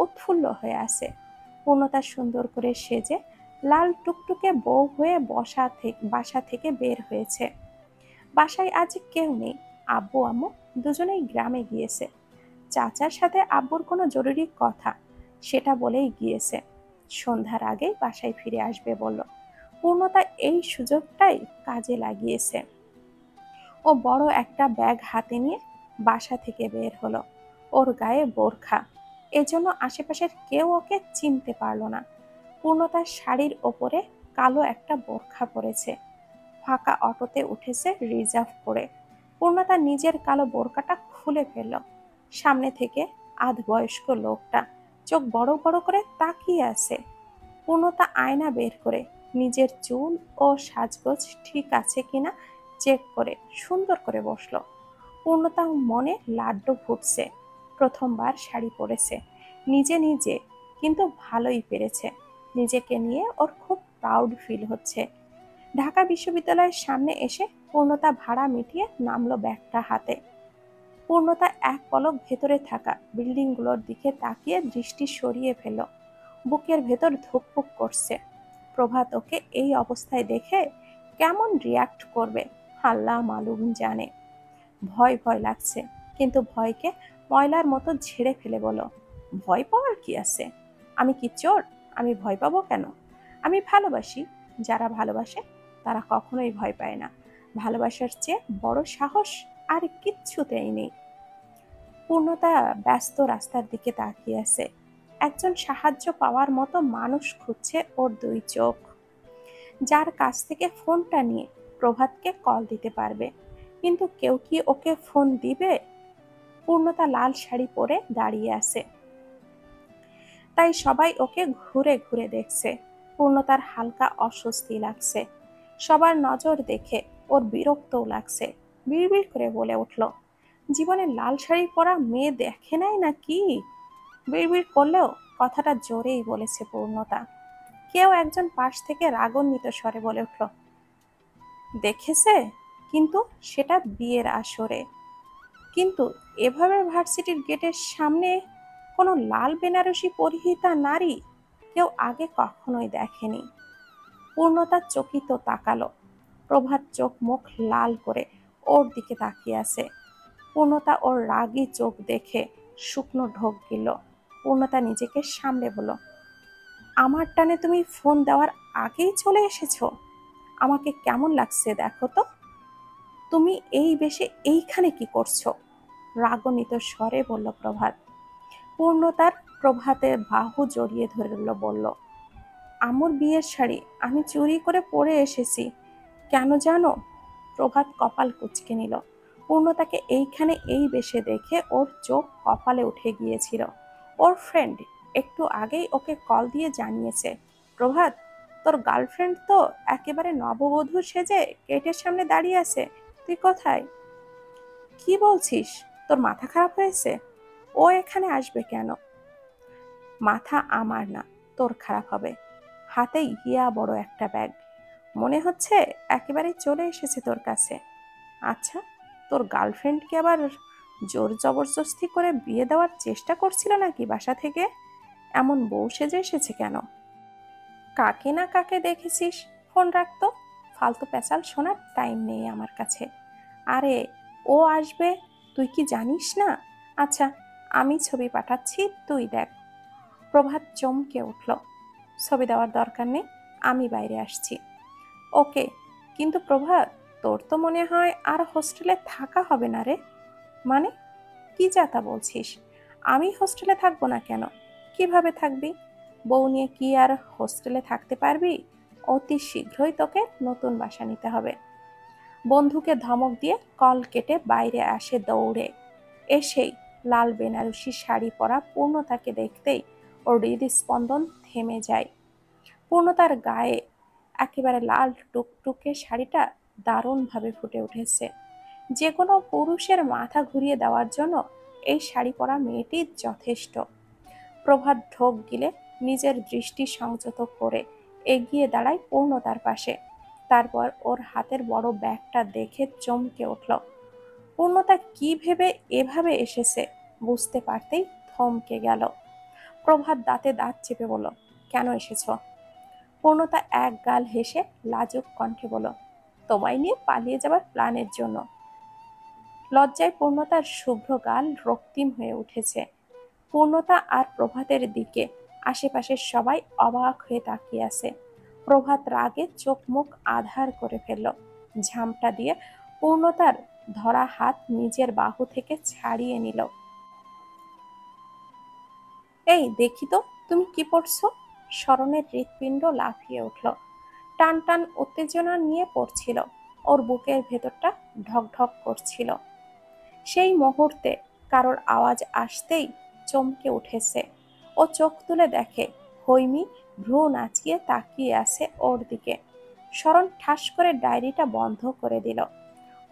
উৎফুল্ল হয়ে আছে। পূর্ণতা সুন্দর করে সেজে লাল টুকটুকে বউ হয়ে বাসা থেকে বের হয়েছে। বাসায় আজ কেউ নেই। আব্বু আম্মু দুজনেই গ্রামে গিয়েছে। চাচার সাথে আব্বুর কোনো জরুরি কথা, সেটা বলেই গিয়েছে। সন্ধ্যার আগেই বাসায় ফিরে আসবে বলল। পূর্ণতা এই সুযোগটাই কাজে লাগিয়েছে। ও বড় একটা ব্যাগ হাতে নিয়ে বাসা থেকে বের হলো। ওর গায়ে বোরখা, এজন্য আশেপাশের কেউ ওকে চিনতে পারল না। পূর্ণতার শাড়ির ওপরে কালো একটা বোরখা পরেছে। ফাঁকা অটোতে উঠেছে রিজার্ভ করে। পূর্ণতা নিজের কালো বোরকাটা খুলে ফেলল। সামনে থেকে আধবয়স্ক লোকটা চোখ বড় বড় করে তাকিয়ে আছে। পূর্ণতা আয়না বের করে নিজের চুল ও সাজগোজ ঠিক আছে কিনা চেক করে সুন্দর করে বসলো। পূর্ণতা মনে লাড্ডু ফুটছে। প্রথমবার শাড়ি পরেছে নিজে নিজে, কিন্তু ভালোই পেরেছে। নিজেকে নিয়ে ওর খুব প্রাউড ফিল হচ্ছে। ঢাকা বিশ্ববিদ্যালয়ের সামনে এসে পূর্ণতা ভাড়া মিটিয়ে নামলো ব্যাগটা হাতে। পূর্ণতা এক পলক ভেতরে থাকা বিল্ডিংগুলোর দিকে তাকিয়ে দৃষ্টি সরিয়ে ফেলল। বুকের ভেতর ধুকপুক করছে। প্রভাত ওকে এই অবস্থায় দেখে কেমন রিয়াক্ট করবে আল্লাহ মালুম জানে। ভয় ভয় লাগছে, কিন্তু ভয়কে ময়লার মতো ঝেড়ে ফেলে বলো, ভয় পাওয়ার কি আছে? আমি কি চোর? আমি ভয় পাবো কেন? আমি ভালোবাসি। যারা ভালোবাসে তারা কখনোই ভয় পায় না। ভালোবাসার চেয়ে বড় সাহস আর কিচ্ছুতেই নেই। পূর্ণতা ব্যস্ত রাস্তার দিকে তাকিয়ে আছে। একজন সাহায্য পাওয়ার মতো মানুষ খুঁজছে ওর দুই চোখ, যার কাছ থেকে ফোনটা নিয়ে প্রভাতকে কল দিতে পারবে। কিন্তু কেউ কি ওকে ফোন দিবে? পূর্ণতা লাল শাড়ি পরে দাঁড়িয়ে আছে, তাই সবাই ওকে ঘুরে ঘুরে দেখছে। পূর্ণতার হালকা অস্বস্তি লাগছে। সবার নজর দেখে ওর বিরক্তও লাগছে। বিড়বিড় করে বলে উঠল, জীবনে লাল শাড়ি পরা মেয়ে দেখে নাই নাকি? বিড়বিড় করলেও কথাটা জোরেই বলেছে পূর্ণতা। কেউ একজন পাশ থেকে রাগান্বিত স্বরে বলে উঠল, দেখেছে, কিন্তু সেটা বিয়ের আসরে। কিন্তু এভাবে ভার্সিটির গেটের সামনে কোনো লাল বেনারসি পরিহিতা নারী কেউ আগে কখনোই দেখেনি। পূর্ণতা চকিত তাকালো। প্রভাত চোখ মুখ লাল করে ওর দিকে তাকিয়ে আছে। পূর্ণতা ওর রাগী চোখ দেখে শুকনো ঢোক গেল। পূর্ণতা নিজেকে সামলে বলল, আমার টানে তুমি ফোন দেওয়ার আগেই চলে এসেছো? আমাকে কেমন লাগছে দেখো তো। তুমি এই বেশে এইখানে কি করছো? রাগান্বিত স্বরে বলল প্রভাত। পূর্ণতার প্রভাতের বাহু জড়িয়ে ধরল, বলল, আম্মুর বিয়ের শাড়ি আমি চুরি করে পরে এসেছি। কেন জানো? প্রভাত কপাল কুঁচকে নিল। পূর্ণতাকে এইখানে এই বেশে দেখে ওর চোখ কপালে উঠে গিয়েছিল। ওর ফ্রেন্ড একটু আগেই ওকে কল দিয়ে জানিয়েছে, প্রভাত, তোর গার্লফ্রেন্ড তো একেবারে নববধূ সেজে গেটের সামনে দাঁড়িয়ে আছে, তুই কোথায়? কি বলছিস? তোর মাথা খারাপ হয়েছে? ও এখানে আসবে কেন? মাথা আমার না, তোর খারাপ হবে। হাতে ইয়া বড় একটা ব্যাগ, মনে হচ্ছে একেবারে চলে এসেছে তোর কাছে। আচ্ছা, তোর গার্লফ্রেন্ডকে আবার জোর জবরদস্তি করে বিয়ে দেওয়ার চেষ্টা করছিল নাকি বাসা থেকে? এমন বউ সেজে এসেছে কেন? কাকে না কাকে দেখেছিস? ফোন রাখতো। ফালতু পেঁচাল শোনার টাইম নেই আমার কাছে। আরে, ও আসবে, তুই কি জানিস না? আচ্ছা, আমি ছবি পাঠাচ্ছি, তুই দেখ। প্রভাত চমকে উঠল। ছবি দেওয়ার দরকার নেই, আমি বাইরে আসছি। ওকে, কিন্তু প্রভাত, তোর তো মনে হয় আর হোস্টেলে থাকা হবে না রে? মানে, কি যাতা বলছিস? আমি হোস্টেলে থাকবো না কেন? কিভাবে থাকবি? বউ নিয়ে কি আর হোস্টেলে থাকতে পারবি? অতি শীঘ্রই তোকে নতুন বাসা নিতে হবে। বন্ধুকে ধমক দিয়ে কল কেটে বাইরে আসে দৌড়ে। এসেই লাল বেনারসি শাড়ি পরা পূর্ণতাকে দেখতেই ওর হৃদস্পন্দন থেমে যায়। পূর্ণতার গায়ে একেবারে লাল টুকটুকে শাড়িটা দারুণভাবে ফুটে উঠেছে। যে কোনো পুরুষের মাথা ঘুরিয়ে দেওয়ার জন্য এই শাড়ি পরা মেয়েটি যথেষ্ট। প্রভাত ঢোক গিলে নিজের দৃষ্টি সংযত করে এগিয়ে দাঁড়ায় পূর্ণতার পাশে। তারপর ওর হাতের বড় ব্যাগটা দেখে চমকে উঠল। পূর্ণতা কি ভেবে এভাবে এসেছে বুঝতে পারতেই থমকে গেল। প্রভাত দাঁতে দাঁত চেপে বলল, কেন এসেছ? পূর্ণতা এক গাল হেসে লাজুক কণ্ঠে বলল, তোমায় নিয়ে পালিয়ে যাবার প্ল্যানের জন্য। লজ্জায় পূর্ণতার শুভ্র গাল রক্তিম হয়ে উঠেছে। পূর্ণতা আর প্রভাতের দিকে আশেপাশের সবাই অবাক হয়ে তাকিয়ে আছে। প্রভাত রাগে চোখ মুখ আধার করে ফেলল। ঝামটা দিয়ে পূর্ণতার ধরা হাত নিজের বাহু থেকে ছাড়িয়ে নিল। এই দেখি তো, তুমি কি পড়ছো? স্মরণের হৃৎপিণ্ড লাফিয়ে উঠল। টান টান উত্তেজনা নিয়ে পড়ছিল। ওর বুকের ভেতরটা ঢকঢক করছিল। সেই মুহূর্তে কারোর আওয়াজ আসতেই চমকে উঠেছে। ও চোখ তুলে দেখে হৈমি ভ্রু নাচিয়ে তাকিয়ে আছে ওর দিকে। স্মরণ ঠাস করে ডায়েরিটা বন্ধ করে দিল।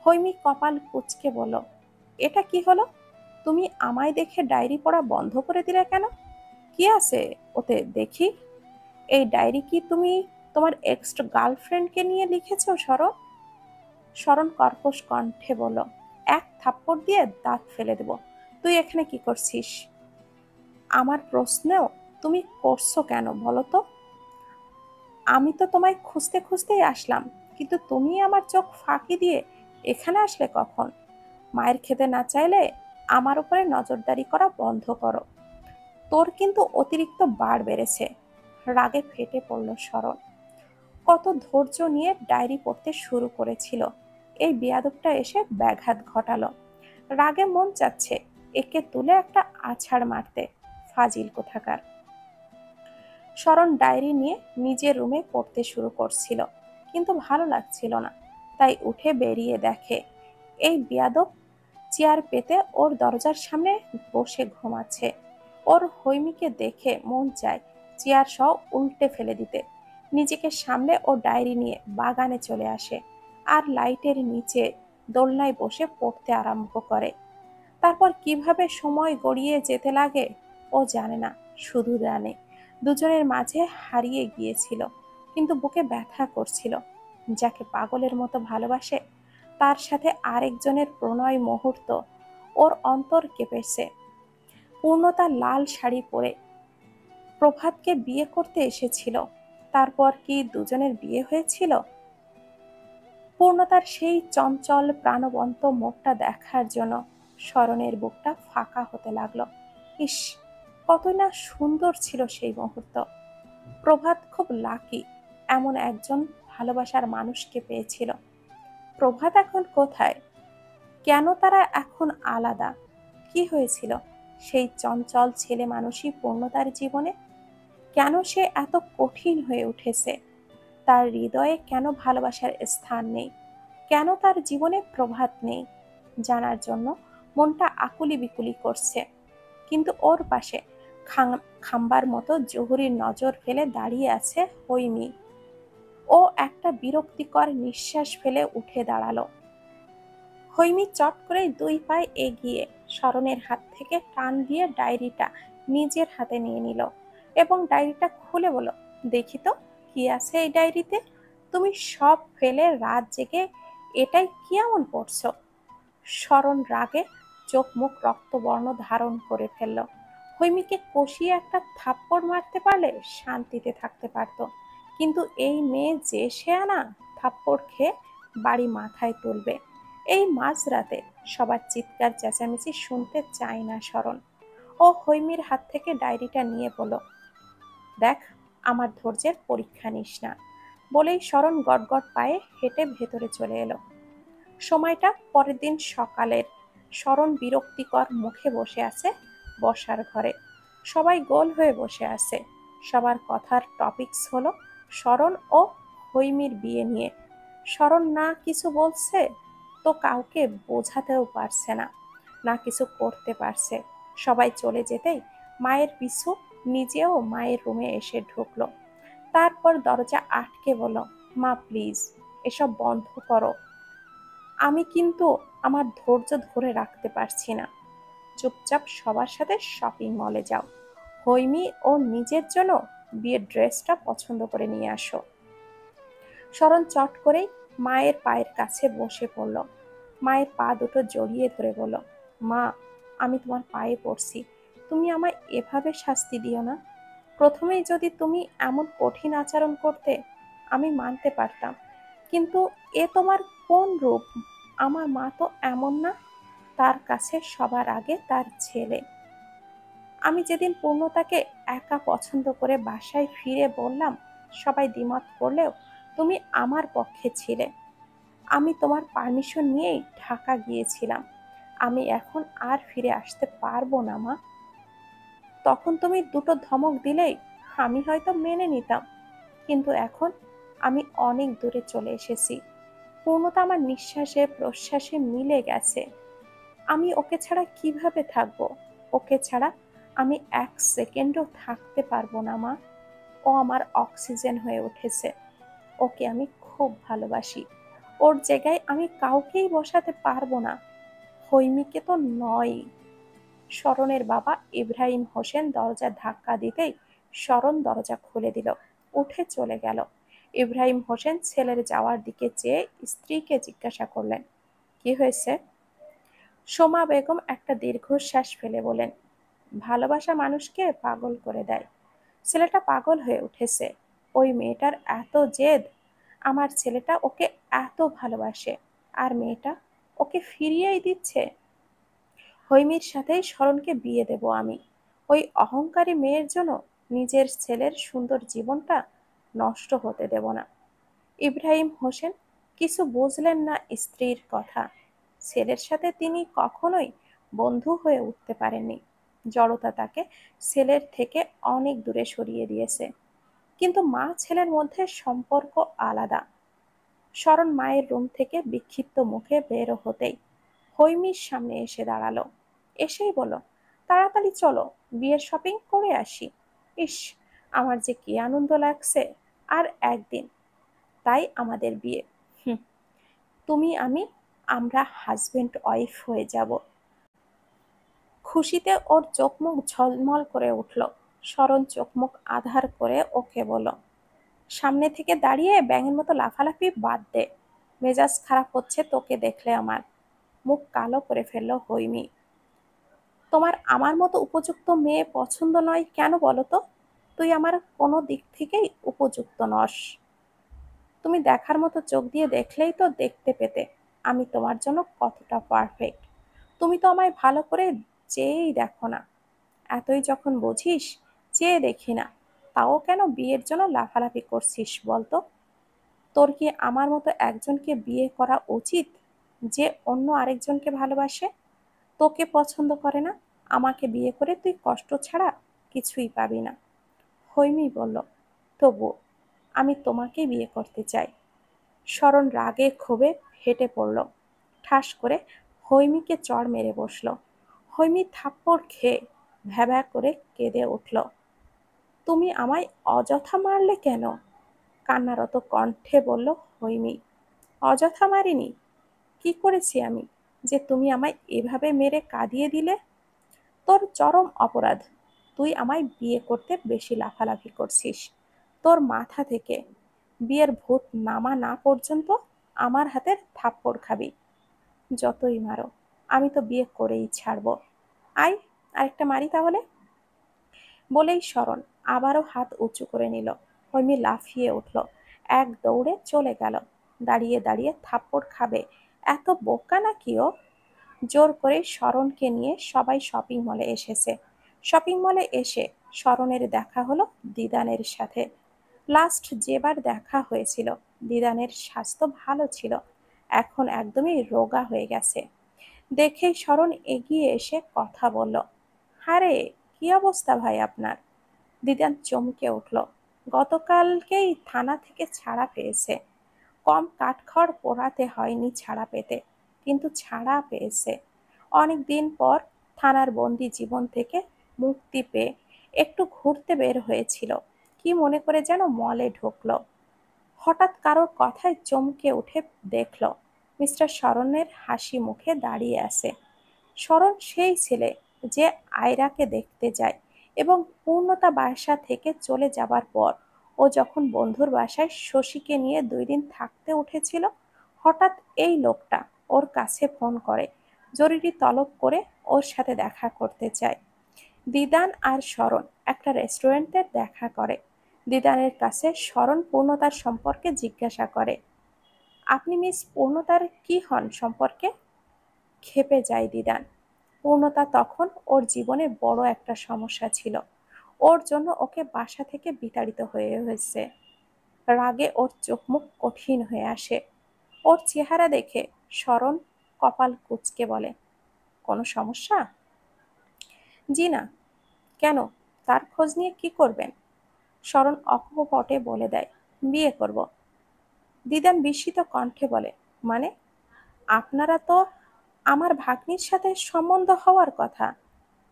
হৈমি কপাল কুঁচকে বলল, এটা কি হলো? তুমি আমায় দেখে ডায়েরি পড়া বন্ধ করে দিলে কেন? কি আছে ওতে দেখি? এই ডায়েরি কি তুমি তোমার এক্স গার্লফ্রেন্ডকে নিয়ে লিখেছো স্মরণ? স্মরণ কর্কশ কণ্ঠে বলল, এক থাপ্পড় দিয়ে দাঁত ফেলে দেব। তুই এখানে কি করছিস? আমার প্রশ্নেও তুমি করছো কেন বলো তো? আমি তো তোমায় খুঁজতে খুঁজতেই আসলাম, কিন্তু তুমি আমার চোখ ফাঁকি দিয়ে এখানে আসলে কখন? মায়ের খেতে না চাইলে আমার উপরে নজরদারি করা বন্ধ করো। তোর কিন্তু অতিরিক্ত বার বেড়েছে। রাগে ফেটে পড়ল স্মরণ। কত ধৈর্য নিয়ে ডায়েরি পড়তে শুরু করেছিল, এই বেয়াদবটা এসে ব্যাঘাত ঘটালো। রাগে মন চাচ্ছে একে তুলে একটা আছাড় মারতে। ফাজিল কোথাকার। স্মরণ ডায়েরি নিয়ে নিজের রুমে পড়তে শুরু করছিল, কিন্তু ভালো লাগছিল না। তাই উঠে বেরিয়ে দেখে এই বেয়াদব চেয়ার পেতে ওর দরজার সামনে বসে ঘুমাচ্ছে। ওর হৈমিকে দেখে মন চায় চেয়ার সহ উল্টে ফেলে দিতে। নিজেকে সামলে ও ডায়েরি নিয়ে বাগানে চলে আসে আর লাইটের নিচে দোলনায় বসে পড়তে আরম্ভ করে। তারপর কিভাবে সময় গড়িয়ে যেতে লাগে ও জানে না, শুধু জানে দুজনের মাঝে হারিয়ে গিয়েছিল, কিন্তু বুকে ব্যথা করছিল। যাকে পাগলের মতো ভালোবাসে তার সাথে আরেকজনের প্রণয় মুহূর্ত ওর অন্তর কেঁপেছে। পূর্ণতা লাল শাড়ি পরে প্রভাতকে বিয়ে করতে এসেছিল। তারপর কি দুজনের বিয়ে হয়েছিল? পূর্ণতার সেই চঞ্চল প্রাণবন্ত মুখটা দেখার জন্য স্মরণের বুকটা ফাঁকা হতে লাগলো। ইস, কতই না সুন্দর ছিল সেই মুহূর্ত। প্রভাত খুব লাকি, এমন একজন ভালোবাসার মানুষকে পেয়েছিল। প্রভাত এখন কোথায়? কেন তারা এখন আলাদা? কি হয়েছিল সেই চঞ্চল ছেলে মানুষই পূর্ণতার জীবনে? কেন সে এত কঠিন হয়ে উঠেছে? তার হৃদয়ে কেন ভালোবাসার স্থান নেই? কেন তার জীবনে প্রভাত নেই? জানার জন্য মনটা আকুলি বিকুলি করছে। কিন্তু ওর পাশে খাম্বার মতো জহুরির নজর ফেলে দাঁড়িয়ে আছে হৈমি। ও একটা বিরক্তিকর নিঃশ্বাস ফেলে উঠে দাঁড়ালো। হৈমি চট করে ২ পায়ে এগিয়ে স্মরণের হাত থেকে টান দিয়ে ডায়েরিটা নিজের হাতে নিয়ে নিল এবং ডায়েরিটা খুলে বলল, দেখি তো কি আছে এই ডায়েরিতে। তুমি সব ফেলে রাত জেগে এটাই কি এমন পড়ছো? স্মরণ রাগে চোখ মুখ রক্তবর্ণ ধারণ করে ফেলল। হৈমিকে কষিয়ে একটা থাপ্পড় মারতে পারলে শান্তিতে থাকতে পারত, কিন্তু এই মেয়ে যে শেয়ানা, থাপ্পড় খেয়ে বাড়ি মাথায় তুলবে। এই মাঝরাতে সবার চিৎকার চেঁচামেচি শুনতে চায় না স্মরণ। ও হৈমির হাত থেকে ডায়েরিটা নিয়ে বলল, দেখ, আমার ধৈর্যের পরীক্ষা নিস না। বলেই স্মরণ গটগট পায়ে হেঁটে ভেতরে চলে এলো। সময়টা পরের দিন সকালের। স্মরণ বিরক্তিকর মুখে বসে আছে বসার ঘরে। সবাই গোল হয়ে বসে আছে। সবার কথার টপিকস হলো স্মরণ ও হৈমির বিয়ে নিয়ে। স্মরণ না কিছু বলছে তো কাউকে বোঝাতেও পারছে না, না কিছু করতে পারছে। সবাই চলে যেতেই মায়ের পিছু নিজেও মায়ের রুমে এসে ঢুকলো। তারপর দরজা আটকে বলল, মা প্লিজ এসব বন্ধ করো। আমি কিন্তু আমার ধৈর্য ধরে রাখতে পারছি না। চুপচাপ সবার সাথে শপিং মলে যাও। হৈমি ও নিজের জন্য বিয়ের ড্রেসটা পছন্দ করে নিয়ে আসো। স্মরণ চট করেই মায়ের পায়ের কাছে বসে পড়ল। মায়ের পা দুটো জড়িয়ে ধরে বলল, মা, আমি তোমার পায়ে পড়ছি, তুমি আমায় এভাবে শাস্তি দিও না। প্রথমেই যদি তুমি এমন কঠিন আচরণ করতে আমি মানতে পারতাম, কিন্তু এ তোমার কোন রূপ? আমার মা তো এমন না। তার কাছে সবার আগে তার ছেলে। আমি যেদিন পূর্ণতাকে একা পছন্দ করে বাসায় ফিরে বললাম, সবাই দ্বিমত করলেও তুমি আমার পক্ষে ছিলে। আমি তোমার পারমিশন নিয়েই ঢাকা গিয়েছিলাম। আমি এখন আর ফিরে আসতে পারবো না, মা। তখন তুমি দুটো ধমক দিলেই আমি হয়তো মেনে নিতাম, কিন্তু এখন আমি অনেক দূরে চলে এসেছি। পূর্ণতা আমার নিঃশ্বাসে প্রশ্বাসে মিলে গেছে। আমি ওকে ছাড়া কিভাবে থাকবো? ওকে ছাড়া আমি এক সেকেন্ডও থাকতে পারবো না, মা। ও আমার অক্সিজেন হয়ে উঠেছে। ওকে আমি খুব ভালোবাসি। ওর জায়গায় আমি কাউকেই বসাতে পারবো না। হৈমিকে তো নয়। স্মরণের বাবা ইব্রাহিম হোসেন দরজা ধাক্কা দিতেই স্মরণ দরজা খুলে দিল, উঠে চলে গেল। ইব্রাহিম হোসেন ছেলের যাওয়ার দিকে চেয়ে স্ত্রীকে জিজ্ঞাসা করলেন, কি হয়েছে? সোমা বেগম একটা দীর্ঘশ্বাস ফেলে বলেন, ভালোবাসা মানুষকে পাগল করে দেয়। ছেলেটা পাগল হয়ে উঠেছে। ওই মেয়েটার এত জেদ। আমার ছেলেটা ওকে এত ভালোবাসে, আর মেয়েটা ওকে ফিরিয়েই দিচ্ছে। হৈমির সাথেই স্মরণকে বিয়ে দেব আমি। ওই অহংকারী মেয়ের জন্য নিজের ছেলের সুন্দর জীবনটা নষ্ট হতে দেব না। ইব্রাহিম হোসেন কিছু বুঝলেন না স্ত্রীর কথা। ছেলের সাথে তিনি কখনোই বন্ধু হয়ে উঠতে পারেননি। জড়তা তাকে ছেলের থেকে অনেক দূরে সরিয়ে দিয়েছে। কিন্তু মা ছেলের মধ্যে সম্পর্ক আলাদা। স্মরণ মায়ের রুম থেকে বিক্ষিপ্ত মুখে বের হতেই হৈমির সামনে এসে দাঁড়ালো। এসেই বলল, তাড়াতাড়ি চলো, বিয়ের শপিং করে আসি। ইস, আমার যে কি আনন্দ লাগছে। আর একদিন, তাই আমাদের বিয়ে। হুম, তুমি আমি, আমরা হাজবেন্ড ওয়াইফ হয়ে যাব। খুশিতে ওর চোখ মুখ ঝলমল করে উঠল। স্মরণ চোখ মুখ আধার করে ওকে বলল, সামনে থেকে দাঁড়িয়ে ব্যাঙের মতো লাফালাফি বাদ দে। মেজাজ খারাপ হচ্ছে তোকে দেখলে আমার। মুখ কালো করে ফেলল হৈমি। তোমার আমার মতো উপযুক্ত মেয়ে পছন্দ নয় কেন বলো তো? তুই আমার কোনো দিক থেকেই উপযুক্ত নস। তুমি দেখার মতো চোখ দিয়ে দেখলেই তো দেখতে পেতে আমি তোমার জন্য কতটা পারফেক্ট। তুমি তো আমায় ভালো করে চেয়েই দেখো না। এতই যখন বুঝিস, চেয়ে দেখি না। তাও কেন বিয়ের জন্য লাফালাফি করছিস বলতো? তোর কি আমার মতো একজনকে বিয়ে করা উচিত যে অন্য আরেকজনকে ভালোবাসে, তোকে পছন্দ করে না? আমাকে বিয়ে করে তুই কষ্ট ছাড়া কিছুই পাবি না। হৈমি বলল, তবু আমি তোমাকেই বিয়ে করতে চাই। স্মরণ রাগে ক্ষোভে ফেটে পড়ল। ঠাস করে হৈমিকে চড় মেরে বসল। হৈমি থাপ্পড় খেয়ে ভ্যাভ্যা করে কেঁদে উঠল। তুমি আমায় অযথা মারলে কেন? কান্নারত কণ্ঠে বলল হৈমি। অযথা মারিনি। কি করেছি আমি যে তুমি আমায় এভাবে মেরে কাঁদিয়ে দিলে? তোর চরম অপরাধ। তুই আমায় বিয়ে করতে বেশি লাফালাফি করছিস। তোর মাথা থেকে বিয়ের ভূত নামা না পর্যন্ত আমার হাতের থাপ্পড় খাবি। যতই মারো, আমি তো বিয়ে করেই ছাড়বো। আয়, আরেকটা মারি তাহলে। বলেই স্মরণ আবারও হাত উঁচু করে নিল। হৈমি লাফিয়ে উঠল, এক দৌড়ে চলে গেল। দাঁড়িয়ে দাঁড়িয়ে থাপ্পড় খাবে এত বোকা নাকি ও? জোর করে স্মরণকে নিয়ে সবাই শপিং মলে এসেছে। শপিং মলে এসে স্মরণের দেখা হলো দিদানের সাথে। লাস্ট যেবার দেখা হয়েছিল দিদানের স্বাস্থ্য ভালো ছিল, এখন একদমই রোগা হয়ে গেছে। দেখেই স্মরণ এগিয়ে এসে কথা বলল, আরে কি অবস্থা ভাই আপনার? দিদান চমকে উঠল। গতকালকেই থানা থেকে ছাড়া পেয়েছে। কম কাঠখড় পোড়াতে হয়নি ছাড়া পেতে, কিন্তু ছাড়া পেয়েছে। অনেক দিন পর থানার বন্দি জীবন থেকে মুক্তি পেয়ে একটু ঘুরতে বের হয়েছিল। কি মনে করে যেন মলে ঢুকলো। হঠাৎ কারোর কথায় চমকে উঠে দেখল মিস্টার শরণের হাসি মুখে দাঁড়িয়ে আছে। শরণ সেই ছেলে যে আয়রাকে দেখতে যায় এবং পূর্ণতা বাসা থেকে চলে যাবার পর ও যখন বন্ধুর বাসায় শশীকে নিয়ে 2 দিন থাকতে উঠেছিল, হঠাৎ এই লোকটা ওর কাছে ফোন করে জরুরি তলব করে ওর সাথে দেখা করতে চায়। দিদান আর শরণ একটা রেস্টুরেন্টে দেখা করে। দিদানের কাছে শরণ পূর্ণতার সম্পর্কে জিজ্ঞাসা করে, আপনি মিস পূর্ণতার কি হন সম্পর্কে? ক্ষেপে যায় দিদান। পূর্ণতা তখন ওর জীবনে বড় একটা সমস্যা ছিল। ওর জন্য ওকে বাসা থেকে বিতাড়িত হয়েছে। রাগে ওর চোখ মুখ কঠিন হয়ে আসে। ওর চেহারা দেখে শরণ কপাল কুঁচকে বলে, কোনো সমস্যা? জি না। কেন? তার খোঁজ নিয়ে কি করবেন? শরণ অকপটে বলে দেয়, বিয়ে করব। দিদান বিস্মিত কণ্ঠে বলে, মানে? আপনারা তো আমার ভাগ্নির সাথে সম্বন্ধ হওয়ার কথা।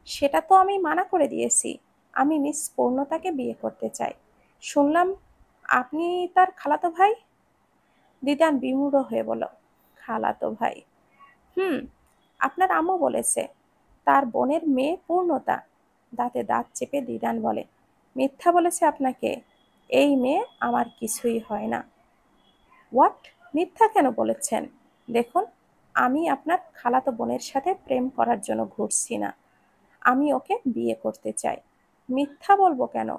সেটা তো আমি মানা করে দিয়েছি। আমি মিস পূর্ণতাকে বিয়ে করতে চাই। শুনলাম আপনি তার খালাতো ভাই। দিদান বিমূঢ় হয়ে বলল, খালাতো ভাই? হুম, আপনার আম্মু বলেছে তার বোনের মেয়ে পূর্ণতা। দাঁতে দাঁত চেপে দিদান বলে, মিথ্যা বলেছে আপনাকে? এই মেয়ে আমার কিছুই হয় না। হোয়াট? মিথ্যা কেন বলেছেন? দেখুন, আমি আপনার খালাতো বোনের সাথে প্রেম করার জন্য ঘুরছি না। আমি ওকে বিয়ে করতে চাই। মিথ্যা বলবো কেন?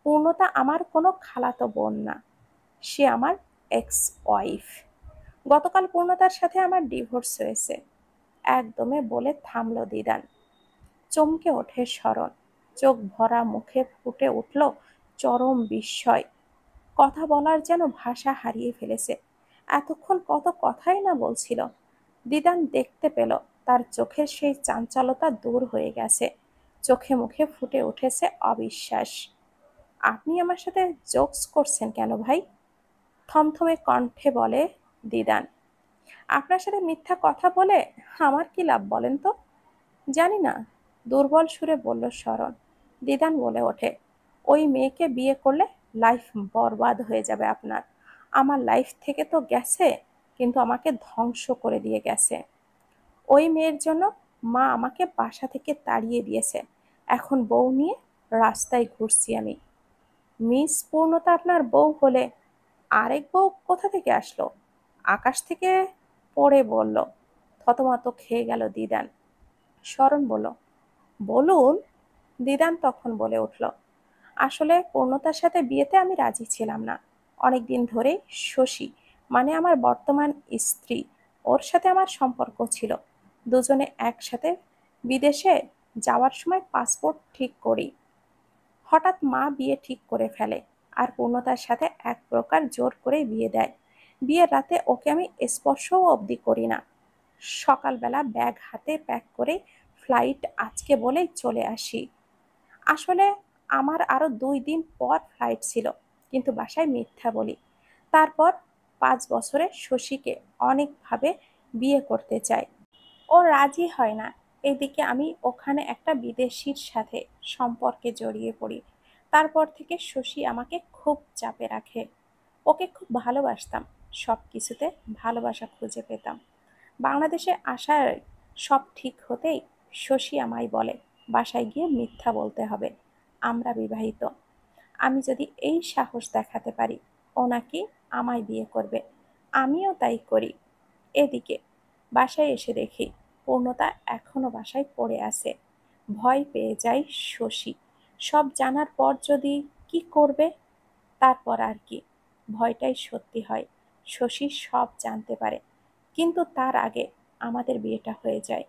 পূর্ণতা আমার কোনো খালাতো বোন না। সে আমার এক্স ওয়াইফ। গতকাল পূর্ণতার সাথে আমার ডিভোর্স হয়েছে। একদমে বলে থামল দিদান। চমকে ওঠে স্মরণ। চোখ ভরা মুখে ফুটে উঠল চরম বিস্ময়। কথা বলার যেন ভাষা হারিয়ে ফেলেছে। এতক্ষণ কত কথাই না বলছিল। দিদান দেখতে পেল তার চোখের সেই চাঞ্চলতা দূর হয়ে গেছে। চোখে মুখে ফুটে উঠেছে অবিশ্বাস। আপনি আমার সাথে জোকস করছেন কেন ভাই? থমথমে কণ্ঠে বলে দিদান। আপনার সাথে মিথ্যা কথা বলে আমার কি লাভ বলেন তো? জানি না, দুর্বল সুরে বলল স্মরণ। দিদান বলে ওঠে, ওই মেয়েকে বিয়ে করলে লাইফ বরবাদ হয়ে যাবে আপনার। আমার লাইফ থেকে তো গেছে, কিন্তু আমাকে ধ্বংস করে দিয়ে গেছে। ওই মেয়ের জন্য মা আমাকে বাসা থেকে তাড়িয়ে দিয়েছে। এখন বউ নিয়ে রাস্তায় ঘুরছি আমি। মিস পূর্ণতা আপনার বউ হলে আরেক বউ কোথা থেকে আসলো? আকাশ থেকে পড়ে বলল। থতমত খেয়ে গেল দিদান। স্মরণ বলল, বলুন। দিদান তখন বলে উঠল, আসলে পূর্ণতার সাথে বিয়েতে আমি রাজি ছিলাম না। অনেকদিন ধরেই শশী, মানে আমার বর্তমান স্ত্রী, ওর সাথে আমার সম্পর্ক ছিল। দুজনে একসাথে বিদেশে যাওয়ার সময় পাসপোর্ট ঠিক করি। হঠাৎ মা বিয়ে ঠিক করে ফেলে আর পূর্ণতার সাথে এক প্রকার জোর করে বিয়ে দেয়। বিয়ের রাতে ওকে আমি স্পর্শও অবধি করি না। সকালবেলা ব্যাগ হাতে প্যাক করে ফ্লাইট আজকে বলেই চলে আসি। আসলে আমার আরো 2 দিন পর ফ্লাইট ছিল, কিন্তু বাসায় মিথ্যা বলি। তারপর 5 বছরে শশীকে অনেকভাবে বিয়ে করতে চাই, ও রাজি হয় না। এদিকে আমি ওখানে একটা বিদেশির সাথে সম্পর্কে জড়িয়ে পড়ি। তারপর থেকে শশী আমাকে খুব চাপে রাখে। ওকে খুব ভালোবাসতাম, সব কিছুতে ভালোবাসা খুঁজে পেতাম। বাংলাদেশে আসার সব ঠিক হতেই শশী আমায় বলে বাসায় গিয়ে মিথ্যা বলতে হবে, আমরা বিবাহিত। আমি যদি এই সাহস দেখাতে পারি, ও নাকি আমায় বিয়ে করবে। আমিও তাই করি। এদিকে বাসায় এসে দেখি পূর্ণতা এখনো বাসায় পড়ে আছে। ভয় পেয়ে যায় শশী। সব জানার পর যদি কি করবে? তারপর আর কি, ভয়টাই সত্যি হয়। শশী সব জানতে পারে, কিন্তু তার আগে আমাদের বিয়েটা হয়ে যায়।